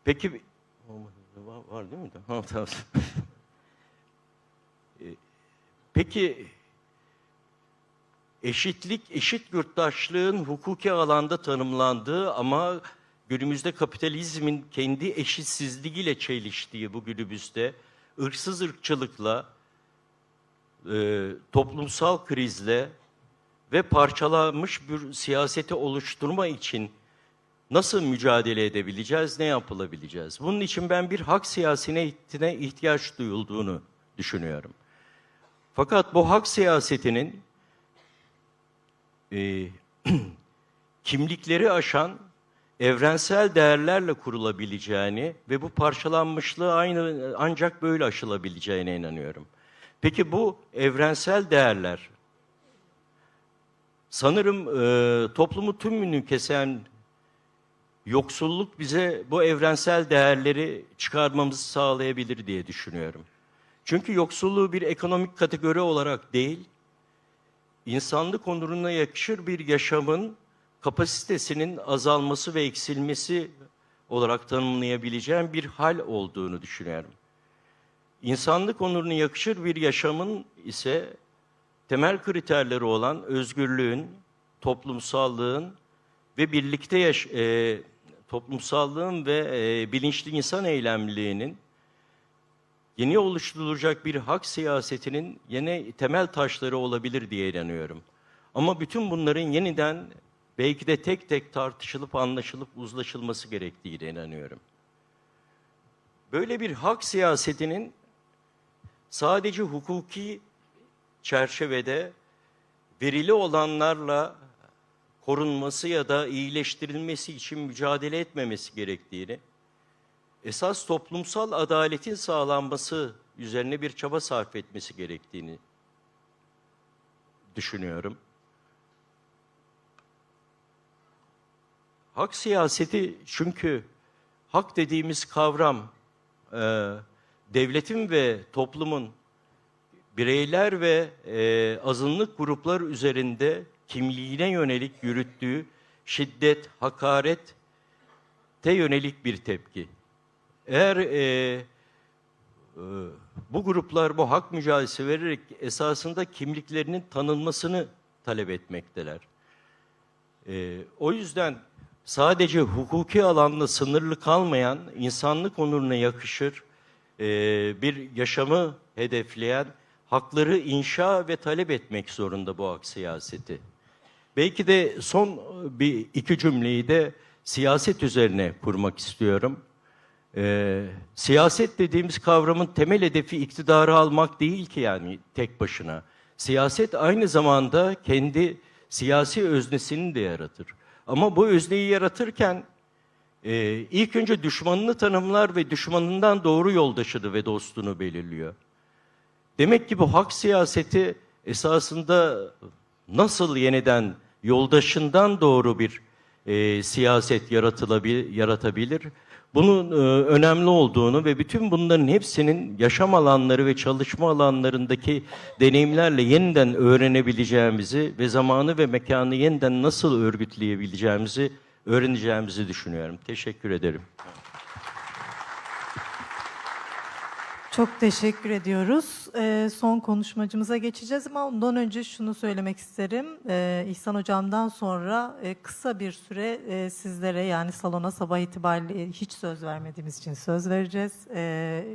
Peki, var değil mi? Tamam. Peki, eşitlik, eşit yurttaşlığın hukuki alanda tanımlandığı ama günümüzde kapitalizmin kendi eşitsizliğiyle çeliştiği bu günümüzde ırksız ırkçılıkla, toplumsal krizle ve parçalanmış bir siyaseti oluşturma için nasıl mücadele edebileceğiz, ne yapılabileceğiz? Bunun için ben bir hak siyasetine ihtiyaç duyulduğunu düşünüyorum. Fakat bu hak siyasetinin kimlikleri aşan evrensel değerlerle kurulabileceğini ve bu parçalanmışlığı ancak böyle aşılabileceğine inanıyorum. Peki bu evrensel değerler, sanırım toplumu tümünü kesen yoksulluk bize bu evrensel değerleri çıkarmamızı sağlayabilir diye düşünüyorum. Çünkü yoksulluğu bir ekonomik kategori olarak değil, insanlık onuruna yakışır bir yaşamın kapasitesinin azalması ve eksilmesi olarak tanımlayabileceğim bir hal olduğunu düşünüyorum. İnsanlık onuruna yakışır bir yaşamın ise temel kriterleri olan özgürlüğün, toplumsallığın ve toplumsallığın ve bilinçli insan eylemliliğinin yeni oluşturulacak bir hak siyasetinin yeni temel taşları olabilir diye inanıyorum. Ama bütün bunların yeniden belki de tek tek tartışılıp anlaşılıp uzlaşılması gerektiğine inanıyorum. Böyle bir hak siyasetinin sadece hukuki çerçevede verili olanlarla korunması ya da iyileştirilmesi için mücadele etmemesi gerektiğini, esas toplumsal adaletin sağlanması üzerine bir çaba sarf etmesi gerektiğini düşünüyorum. Hak siyaseti, çünkü hak dediğimiz kavram devletin ve toplumun bireyler ve azınlık gruplar üzerinde kimliğine yönelik yürüttüğü şiddet, hakarete yönelik bir tepki. Eğer bu gruplar bu hak mücadelesi vererek esasında kimliklerinin tanınmasını talep etmekteler. O yüzden sadece hukuki alanla sınırlı kalmayan, insanlık onuruna yakışır bir yaşamı hedefleyen hakları inşa ve talep etmek zorunda bu hak siyaseti. Belki de son iki cümleyi de siyaset üzerine kurmak istiyorum. Siyaset dediğimiz kavramın temel hedefi iktidarı almak değil ki, yani tek başına. Siyaset aynı zamanda kendi siyasi öznesini de yaratır. Ama bu özneyi yaratırken ilk önce düşmanını tanımlar ve düşmanından doğru yoldaşını ve dostunu belirliyor. Demek ki bu hak siyaseti esasında nasıl yeniden yoldaşından doğru bir siyaset yaratabilir? Bunun önemli olduğunu ve bütün bunların hepsinin yaşam alanları ve çalışma alanlarındaki deneyimlerle yeniden öğrenebileceğimizi ve zamanı ve mekanı yeniden nasıl örgütleyebileceğimizi öğreneceğimizi düşünüyorum. Teşekkür ederim. Çok teşekkür ediyoruz. Son konuşmacımıza geçeceğiz ama ondan önce şunu söylemek isterim. İhsan Hocam'dan sonra kısa bir süre sizlere, yani salona sabah itibariyle hiç söz vermediğimiz için söz vereceğiz.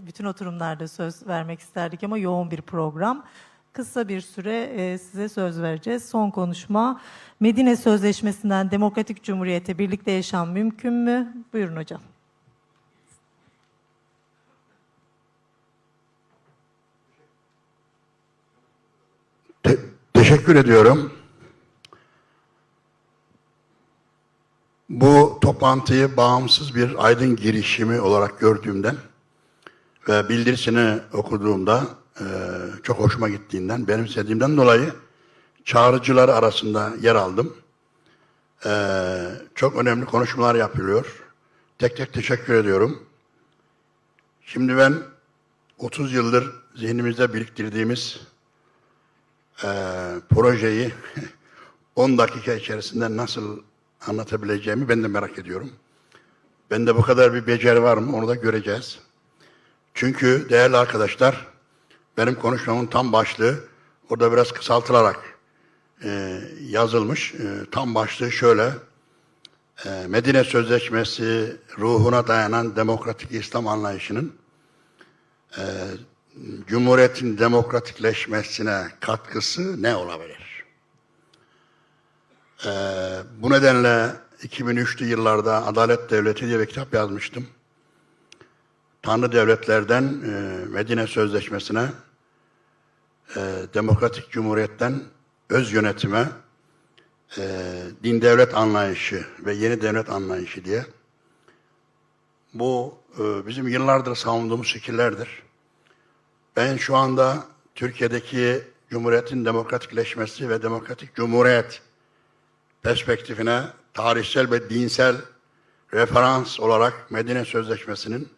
Bütün oturumlarda söz vermek isterdik ama yoğun bir program. Kısa bir süre size söz vereceğiz. Son konuşma, Medine Sözleşmesi'nden Demokratik Cumhuriyete birlikte yaşam mümkün mü? Buyurun hocam. Teşekkür ediyorum. Bu toplantıyı bağımsız bir aydın girişimi olarak gördüğümden ve bildirisini okuduğumda çok hoşuma gittiğinden, benimsediğimden dolayı çağrıcılar arasında yer aldım. Çok önemli konuşmalar yapılıyor. Tek tek teşekkür ediyorum. Şimdi ben 30 yıldır zihnimizde biriktirdiğimiz projeyi 10 dakika içerisinde nasıl anlatabileceğimi ben de merak ediyorum. Bende bu kadar bir beceri var mı onu da göreceğiz. Çünkü değerli arkadaşlar, benim konuşmamın tam başlığı orada biraz kısaltılarak yazılmış. Tam başlığı şöyle: Medine Sözleşmesi ruhuna dayanan demokratik İslam anlayışının Cumhuriyetin demokratikleşmesine katkısı ne olabilir? Bu nedenle 2003'lü yıllarda Adalet Devleti diye bir kitap yazmıştım. Tanrı devletlerden Medine Sözleşmesi'ne, demokratik cumhuriyetten öz yönetime, din devlet anlayışı ve yeni devlet anlayışı diye. Bu bizim yıllardır savunduğumuz fikirlerdir. Ben şu anda Türkiye'deki Cumhuriyet'in demokratikleşmesi ve demokratik cumhuriyet perspektifine tarihsel ve dinsel referans olarak Medine Sözleşmesi'nin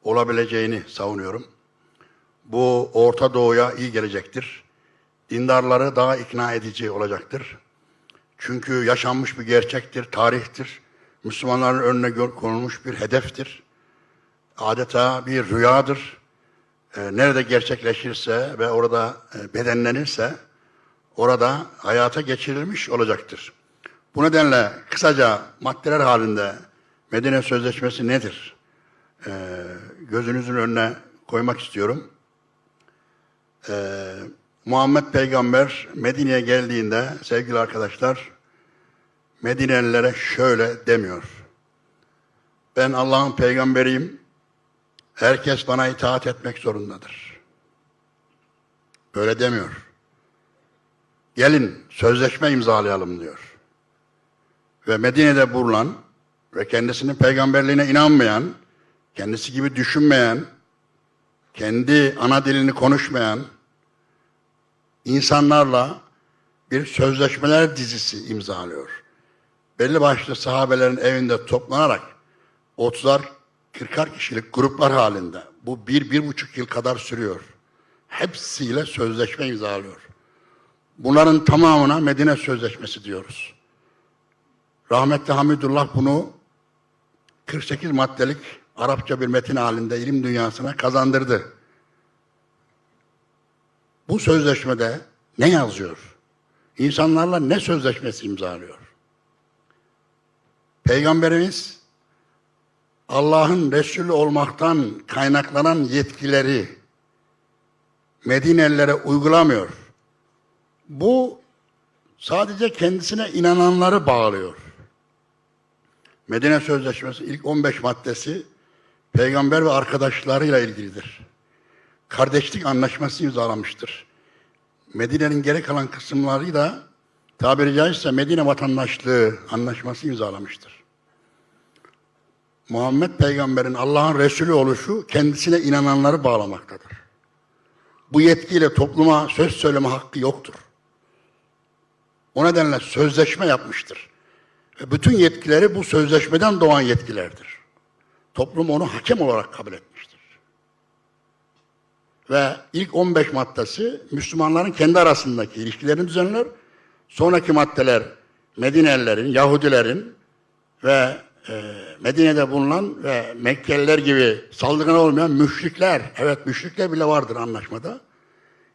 olabileceğini savunuyorum. Bu Orta Doğu'ya iyi gelecektir. Dindarları daha ikna edici olacaktır. Çünkü yaşanmış bir gerçektir, tarihtir. Müslümanların önüne konulmuş bir hedeftir. Adeta bir rüyadır. Nerede gerçekleşirse ve orada bedenlenirse orada hayata geçirilmiş olacaktır. Bu nedenle kısaca maddeler halinde Medine Sözleşmesi nedir? Gözünüzün önüne koymak istiyorum. Muhammed Peygamber Medine'ye geldiğinde sevgili arkadaşlar, Medinelilere şöyle demiyor. Ben Allah'ın peygamberiyim. Herkes bana itaat etmek zorundadır. Böyle demiyor. Gelin sözleşme imzalayalım diyor. Ve Medine'de bulunan ve kendisinin peygamberliğine inanmayan, kendisi gibi düşünmeyen, kendi ana dilini konuşmayan insanlarla bir sözleşmeler dizisi imzalıyor. Belli başlı sahabelerin evinde toplanarak 30'ar 40'ar kişilik gruplar halinde bu 1-1,5 yıl kadar sürüyor. Hepsiyle sözleşme imzalıyor. Bunların tamamına Medine Sözleşmesi diyoruz. Rahmetli Hamidullah bunu 48 maddelik Arapça bir metin halinde ilim dünyasına kazandırdı. Bu sözleşmede ne yazıyor? İnsanlarla ne sözleşmesi imzalıyor? Peygamberimiz Allah'ın Resulü olmaktan kaynaklanan yetkileri Medinelilere uygulamıyor. Bu sadece kendisine inananları bağlıyor. Medine Sözleşmesi ilk 15 maddesi peygamber ve arkadaşlarıyla ilgilidir. Kardeşlik anlaşması imzalamıştır. Medine'nin geri kalan kısımları da tabiri caizse Medine vatandaşlığı anlaşması imzalamıştır. Muhammed peygamberin Allah'ın Resulü oluşu kendisine inananları bağlamaktadır. Bu yetkiyle topluma söz söyleme hakkı yoktur. O nedenle sözleşme yapmıştır. Ve bütün yetkileri bu sözleşmeden doğan yetkilerdir. Toplum onu hakem olarak kabul etmiştir. Ve ilk 15 maddesi Müslümanların kendi arasındaki ilişkilerini düzenler. Sonraki maddeler Medinelilerin, Yahudilerin ve Medine'de bulunan ve Mekkeliler gibi saldırgan olmayan müşrikler, evet müşrikler bile vardır anlaşmada,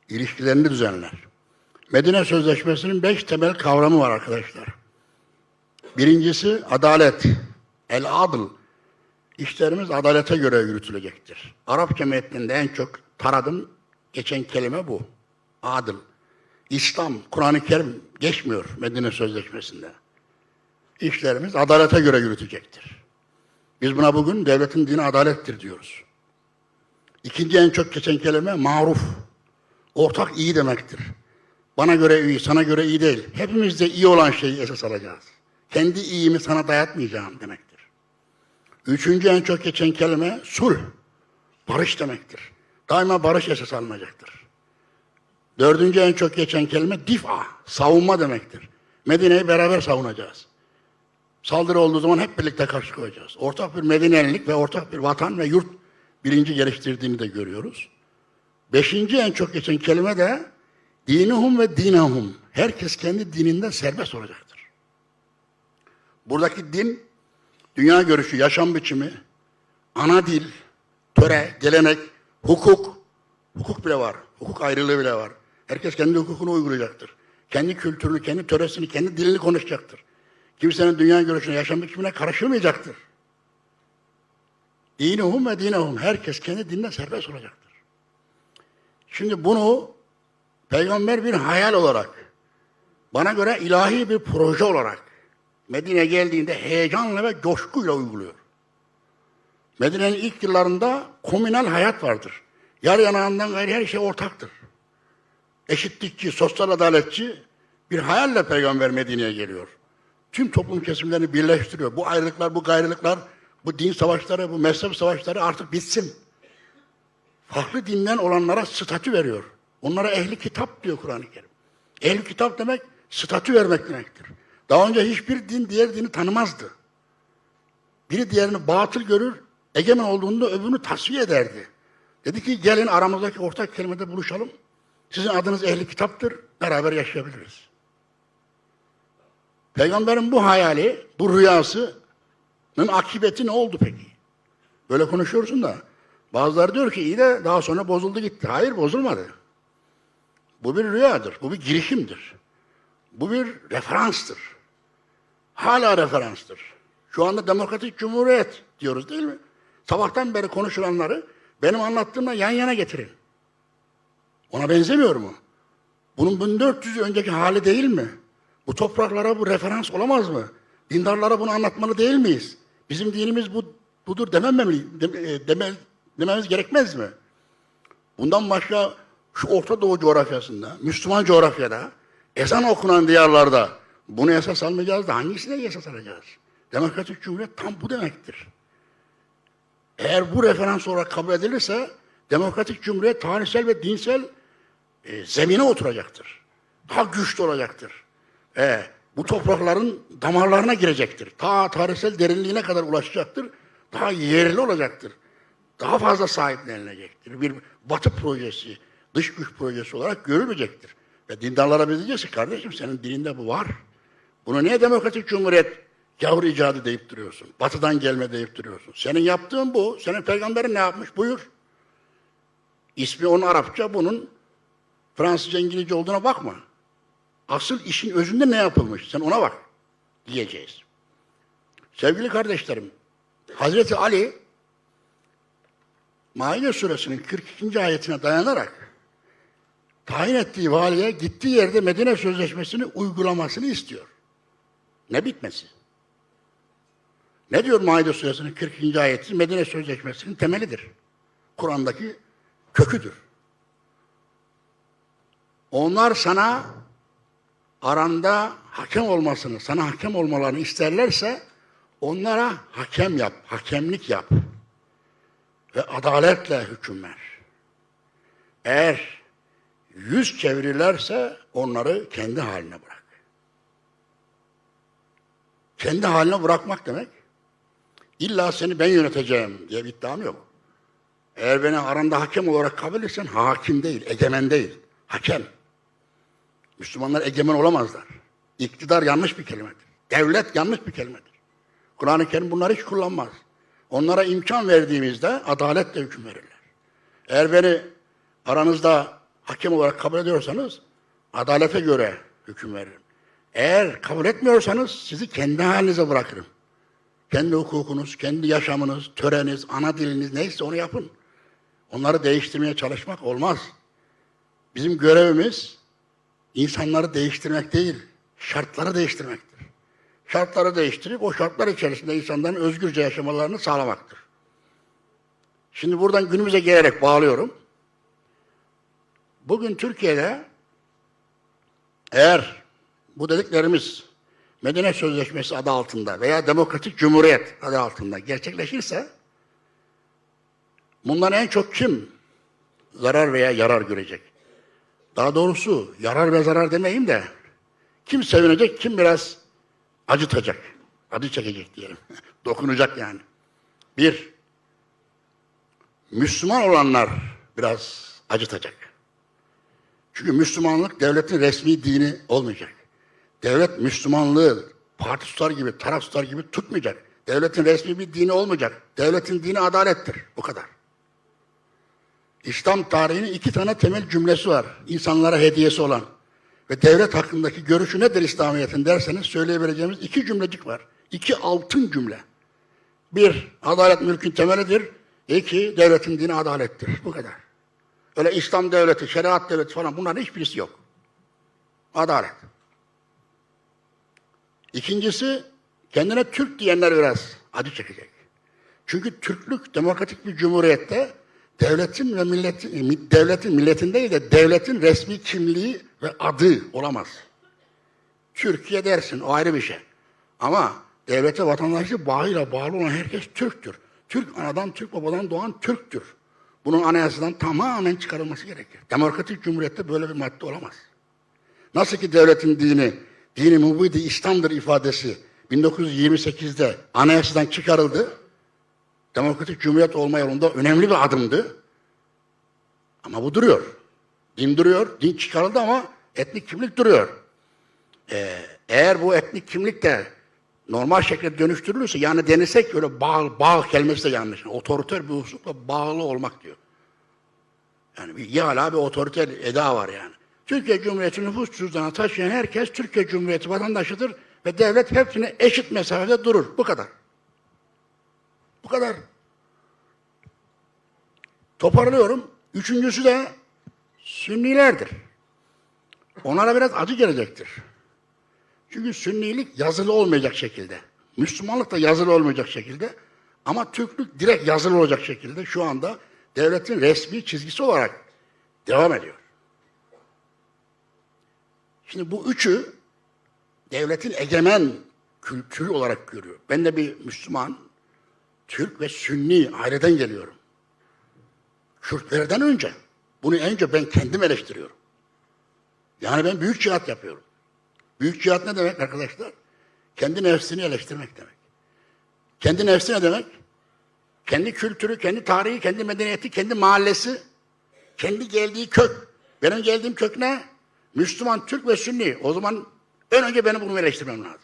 ilişkilerini düzenler. Medine Sözleşmesi'nin 5 temel kavramı var arkadaşlar. Birincisi adalet, el-adl. İşlerimiz adalete göre yürütülecektir. Arapça metninde en çok taradım geçen kelime bu. Adıl. İslam, Kur'an-ı Kerim geçmiyor Medine Sözleşmesi'nde. İşlerimiz adalete göre yürütecektir. Biz buna bugün devletin dini adalettir diyoruz. İkinci en çok geçen kelime maruf. Ortak iyi demektir. Bana göre iyi, sana göre iyi değil. Hepimiz de iyi olan şeyi esas alacağız. Kendi iyimi sana dayatmayacağım demektir. Üçüncü en çok geçen kelime sulh. Barış demektir. Daima barış esas alınacaktır. Dördüncü en çok geçen kelime difa. Savunma demektir. Medine'yi beraber savunacağız. Saldırı olduğu zaman hep birlikte karşı koyacağız. Ortak bir Medinelilik ve ortak bir vatan ve yurt bilinci geliştirdiğini de görüyoruz. Beşinci en çok geçen kelime de dinuhum ve dinahum. Herkes kendi dininde serbest olacaktır. Buradaki din, dünya görüşü, yaşam biçimi, ana dil, töre, gelenek, hukuk bile var. Hukuk ayrılığı bile var. Herkes kendi hukukunu uygulayacaktır. Kendi kültürünü, kendi töresini, kendi dilini konuşacaktır. Kimsenin dünya görüşüne, yaşam biçimine karışılmayacaktır. Dinuhum ve dinahum. Herkes kendi dinine serbest olacaktır. Şimdi bunu peygamber bir hayal olarak, bana göre ilahi bir proje olarak Medine'ye geldiğinde heyecanla ve coşkuyla uyguluyor. Medine'nin ilk yıllarında komünal hayat vardır. Yar yanağından gayrı her şey ortaktır. Eşitlikçi, sosyal adaletçi bir hayalle peygamber Medine'ye geliyor. Tüm toplum kesimlerini birleştiriyor. Bu ayrılıklar, bu gayrılıklar, bu din savaşları, bu mezhep savaşları artık bitsin. Farklı dinden olanlara statü veriyor. Onlara ehli kitap diyor Kur'an-ı Kerim. Ehli kitap demek, statü vermek demektir. Daha önce hiçbir din diğer dini tanımazdı. Biri diğerini batıl görür, egemen olduğunda öbürünü tasfiye ederdi. Dedi ki gelin aramızdaki ortak kelimede buluşalım. Sizin adınız ehli kitaptır, beraber yaşayabiliriz. Peygamberin bu hayali, bu rüyasının akıbeti ne oldu peki? Böyle konuşuyorsun da bazıları diyor ki iyi de daha sonra bozuldu gitti. Hayır, bozulmadı. Bu bir rüyadır, bu bir girişimdir. Bu bir referanstır. Hala referanstır. Şu anda demokratik cumhuriyet diyoruz değil mi? Sabahtan beri konuşulanları benim anlattığımla yan yana getirin. Ona benzemiyor mu? Bunun 1400 önceki hali değil mi? Bu topraklara bu referans olamaz mı? Dindarlara bunu anlatmalı değil miyiz? Bizim dinimiz budur dememiz gerekmez mi? Bundan başka şu Orta Doğu coğrafyasında, Müslüman coğrafyada, ezan okunan diyarlarda bunu esas almayacağız da hangisine esas alacağız? Demokratik Cumhuriyet tam bu demektir. Eğer bu referans olarak kabul edilirse Demokratik Cumhuriyet tarihsel ve dinsel zemine oturacaktır. Daha güçlü olacaktır. Bu toprakların damarlarına girecektir. Ta tarihsel derinliğine kadar ulaşacaktır. Daha yerli olacaktır. Daha fazla sahiplenilecektir. Bir Batı projesi, dış güç projesi olarak görülmeyecektir. Ve dindarlara biz diyeceğiz ki kardeşim senin dilinde bu var. Bunu niye Demokratik Cumhuriyet gavur icadı deyip duruyorsun? Batıdan gelme deyip duruyorsun. Senin yaptığın bu. Senin peygamberin ne yapmış? Buyur. İsmi onun Arapça, bunun Fransızca, İngilizce olduğuna bakma. Asıl işin özünde ne yapılmış? Sen ona bak diyeceğiz. Sevgili kardeşlerim, Hazreti Ali Maide suresinin 42. ayetine dayanarak tayin ettiği valiye gittiği yerde Medine Sözleşmesi'ni uygulamasını istiyor. Ne bitmesi? Ne diyor Maide suresinin 42. ayeti? Medine Sözleşmesi'nin temelidir. Kur'an'daki köküdür. Onlar sana aranda hakem olmasını, sana hakem olmalarını isterlerse onlara hakem yap, hakemlik yap ve adaletle hüküm ver. Eğer yüz çevirirlerse onları kendi haline bırak. Kendi haline bırakmak demek, illa seni ben yöneteceğim diye bir iddiam yok. Eğer beni aranda hakem olarak kabul etsen hakim değil, egemen değil, hakem. Müslümanlar egemen olamazlar. İktidar yanlış bir kelimedir. Devlet yanlış bir kelimedir. Kur'an-ı Kerim bunları hiç kullanmaz. Onlara imkan verdiğimizde adaletle hüküm verirler. Eğer beni aranızda hakem olarak kabul ediyorsanız adalete göre hüküm veririm. Eğer kabul etmiyorsanız sizi kendi halinize bırakırım. Kendi hukukunuz, kendi yaşamınız, töreniz, ana diliniz neyse onu yapın. Onları değiştirmeye çalışmak olmaz. Bizim görevimiz insanları değiştirmek değil, şartları değiştirmektir. Şartları değiştirip o şartlar içerisinde insanların özgürce yaşamalarını sağlamaktır. Şimdi buradan günümüze gelerek bağlıyorum. Bugün Türkiye'de eğer bu dediklerimiz Medine Sözleşmesi adı altında veya Demokratik Cumhuriyet adı altında gerçekleşirse bundan en çok kim zarar veya yarar görecek? Daha doğrusu yarar ve zarar demeyeyim de kim sevinecek, kim biraz acıtacak, acı çekecek diyelim. Dokunacak yani. Bir, Müslüman olanlar biraz acıtacak. Çünkü Müslümanlık devletin resmi dini olmayacak. Devlet Müslümanlığı parti tutar gibi, taraf tutar gibi tutmayacak. Devletin resmi bir dini olmayacak. Devletin dini adalettir. Bu kadar. İslam tarihinin 2 tane temel cümlesi var. İnsanlara hediyesi olan. Ve devlet hakkındaki görüşü nedir İslamiyet'in derseniz söyleyebileceğimiz 2 cümlecik var. 2 altın cümle. 1, adalet mülkün temelidir. 2, devletin dini adalettir. Bu kadar. Öyle İslam devleti, şeriat devleti falan bunların hiçbirisi yok. Adalet. İkincisi, kendine Türk diyenler biraz acı çekecek. Çünkü Türklük demokratik bir cumhuriyette devletin ve milletin değil de devletin resmi kimliği ve adı olamaz. Türkiye dersin, o ayrı bir şey. Ama devlete vatandaşlık bağıyla bağlı olan herkes Türktür. Türk anadan, Türk babadan doğan Türktür. Bunun anayasadan tamamen çıkarılması gerekir. Demokratik cumhuriyette böyle bir madde olamaz. Nasıl ki devletin dini mubidi İslam'dır ifadesi 1928'de anayasadan çıkarıldı. Demokratik cumhuriyet olma yolunda önemli bir adımdı. Ama bu duruyor. Din duruyor, din çıkarıldı ama etnik kimlik duruyor. Eğer bu etnik kimlik de normal şekilde dönüştürülürse, yani denesek öyle bağ kelimesi de yanlış. Otoriter bir uslupla bağlı olmak diyor. Yani hala bir otoriter eda var yani. Türkiye Cumhuriyeti nüfus cüzdanına taşıyan herkes Türkiye Cumhuriyeti vatandaşıdır ve devlet hepsine eşit mesafede durur. Bu kadar. Bu kadar. Toparlıyorum. Üçüncüsü de Sünnilerdir. Onlara biraz acı gelecektir. Çünkü Sünnilik yazılı olmayacak şekilde, Müslümanlık da yazılı olmayacak şekilde ama Türklük direkt yazılı olacak şekilde şu anda devletin resmi çizgisi olarak devam ediyor. Şimdi bu üçü devletin egemen kültürü olarak görüyor. Ben de bir Müslüman, Türk ve Sünni aileden geliyorum. Kürtlerden önce, bunu önce ben kendim eleştiriyorum. Yani ben büyük cihat yapıyorum. Büyük cihat ne demek arkadaşlar? Kendi nefsini eleştirmek demek. Kendi nefsi ne demek? Kendi kültürü, kendi tarihi, kendi medeniyeti, kendi mahallesi, kendi geldiği kök. Benim geldiğim kök ne? Müslüman, Türk ve Sünni. O zaman önce benim bunu eleştirmem lazım.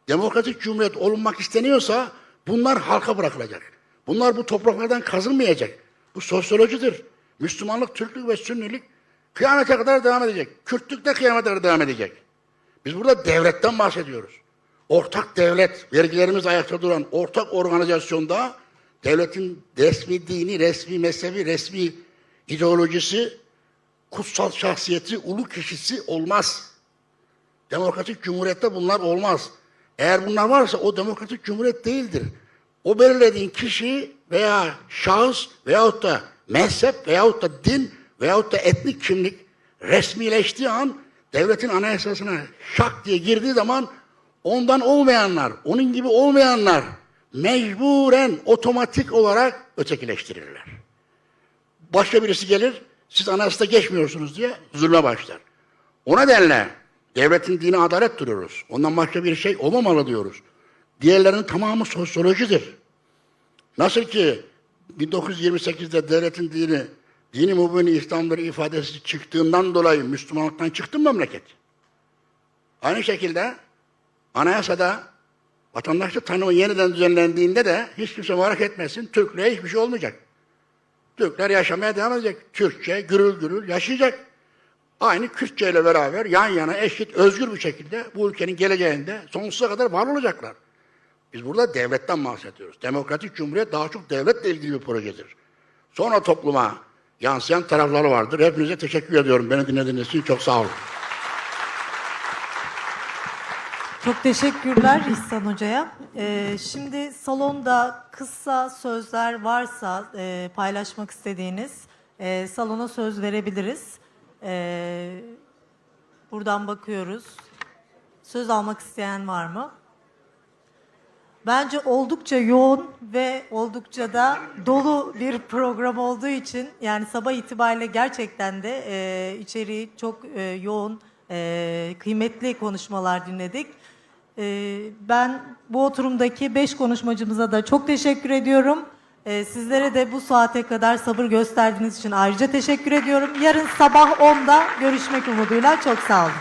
Demokratik cumhuriyet olunmak isteniyorsa bunlar halka bırakılacak. Bunlar bu topraklardan kazınmayacak. Bu sosyolojidir. Müslümanlık, Türklük ve Sünnilik kıyamete kadar devam edecek. Kürtlük de kıyamete kadar devam edecek. Biz burada devletten bahsediyoruz. Ortak devlet, vergilerimiz ayakta duran ortak organizasyonda devletin resmi dini, resmi mezhebi, resmi ideolojisi, kutsal şahsiyeti, ulu kişisi olmaz. Demokratik cumhuriyette bunlar olmaz. Eğer bunlar varsa o demokratik cumhuriyet değildir. O belirlediğin kişi veya şahıs veyahut da mezhep veyahut da din veyahut da etnik kimlik resmileştiği an devletin anayasasına şak diye girdiği zaman ondan olmayanlar, onun gibi olmayanlar mecburen otomatik olarak ötekileştirirler. Başka birisi gelir, siz anayasada geçmiyorsunuz diye zulme başlar. O nedenle devletin dini adalet duruyoruz. Ondan başka bir şey olmamalı diyoruz. Diğerlerinin tamamı sosyolojidir. Nasıl ki 1928'de devletin dini mübini İslam'dır ifadesi çıktığından dolayı Müslümanlıktan çıktı memleket. Aynı şekilde anayasada vatandaşlık tanımı yeniden düzenlendiğinde de hiç kimse merak etmesin, Türklüğe hiçbir şey olmayacak. Türkler yaşamaya devam edecek. Türkçe gürül gürül yaşayacak. Aynı Kürtçe ile beraber yan yana eşit, özgür bir şekilde bu ülkenin geleceğinde sonsuza kadar var olacaklar. Biz burada devletten bahsediyoruz. Demokratik Cumhuriyet daha çok devletle ilgili bir projedir. Sonra topluma yansıyan tarafları vardır. Hepinize teşekkür ediyorum. Beni dinlediğiniz için çok sağ olun. Çok teşekkürler İhsan Hoca'ya. Şimdi salonda kısa sözler varsa paylaşmak istediğiniz salona söz verebiliriz. Buradan bakıyoruz. Söz almak isteyen var mı? Bence oldukça yoğun ve oldukça da dolu bir program olduğu için yani sabah itibariyle gerçekten de içeriği çok yoğun, kıymetli konuşmalar dinledik. Ben bu oturumdaki 5 konuşmacımıza da çok teşekkür ediyorum. Sizlere de bu saate kadar sabır gösterdiğiniz için ayrıca teşekkür ediyorum. Yarın sabah 10'da görüşmek umuduyla çok sağ olun.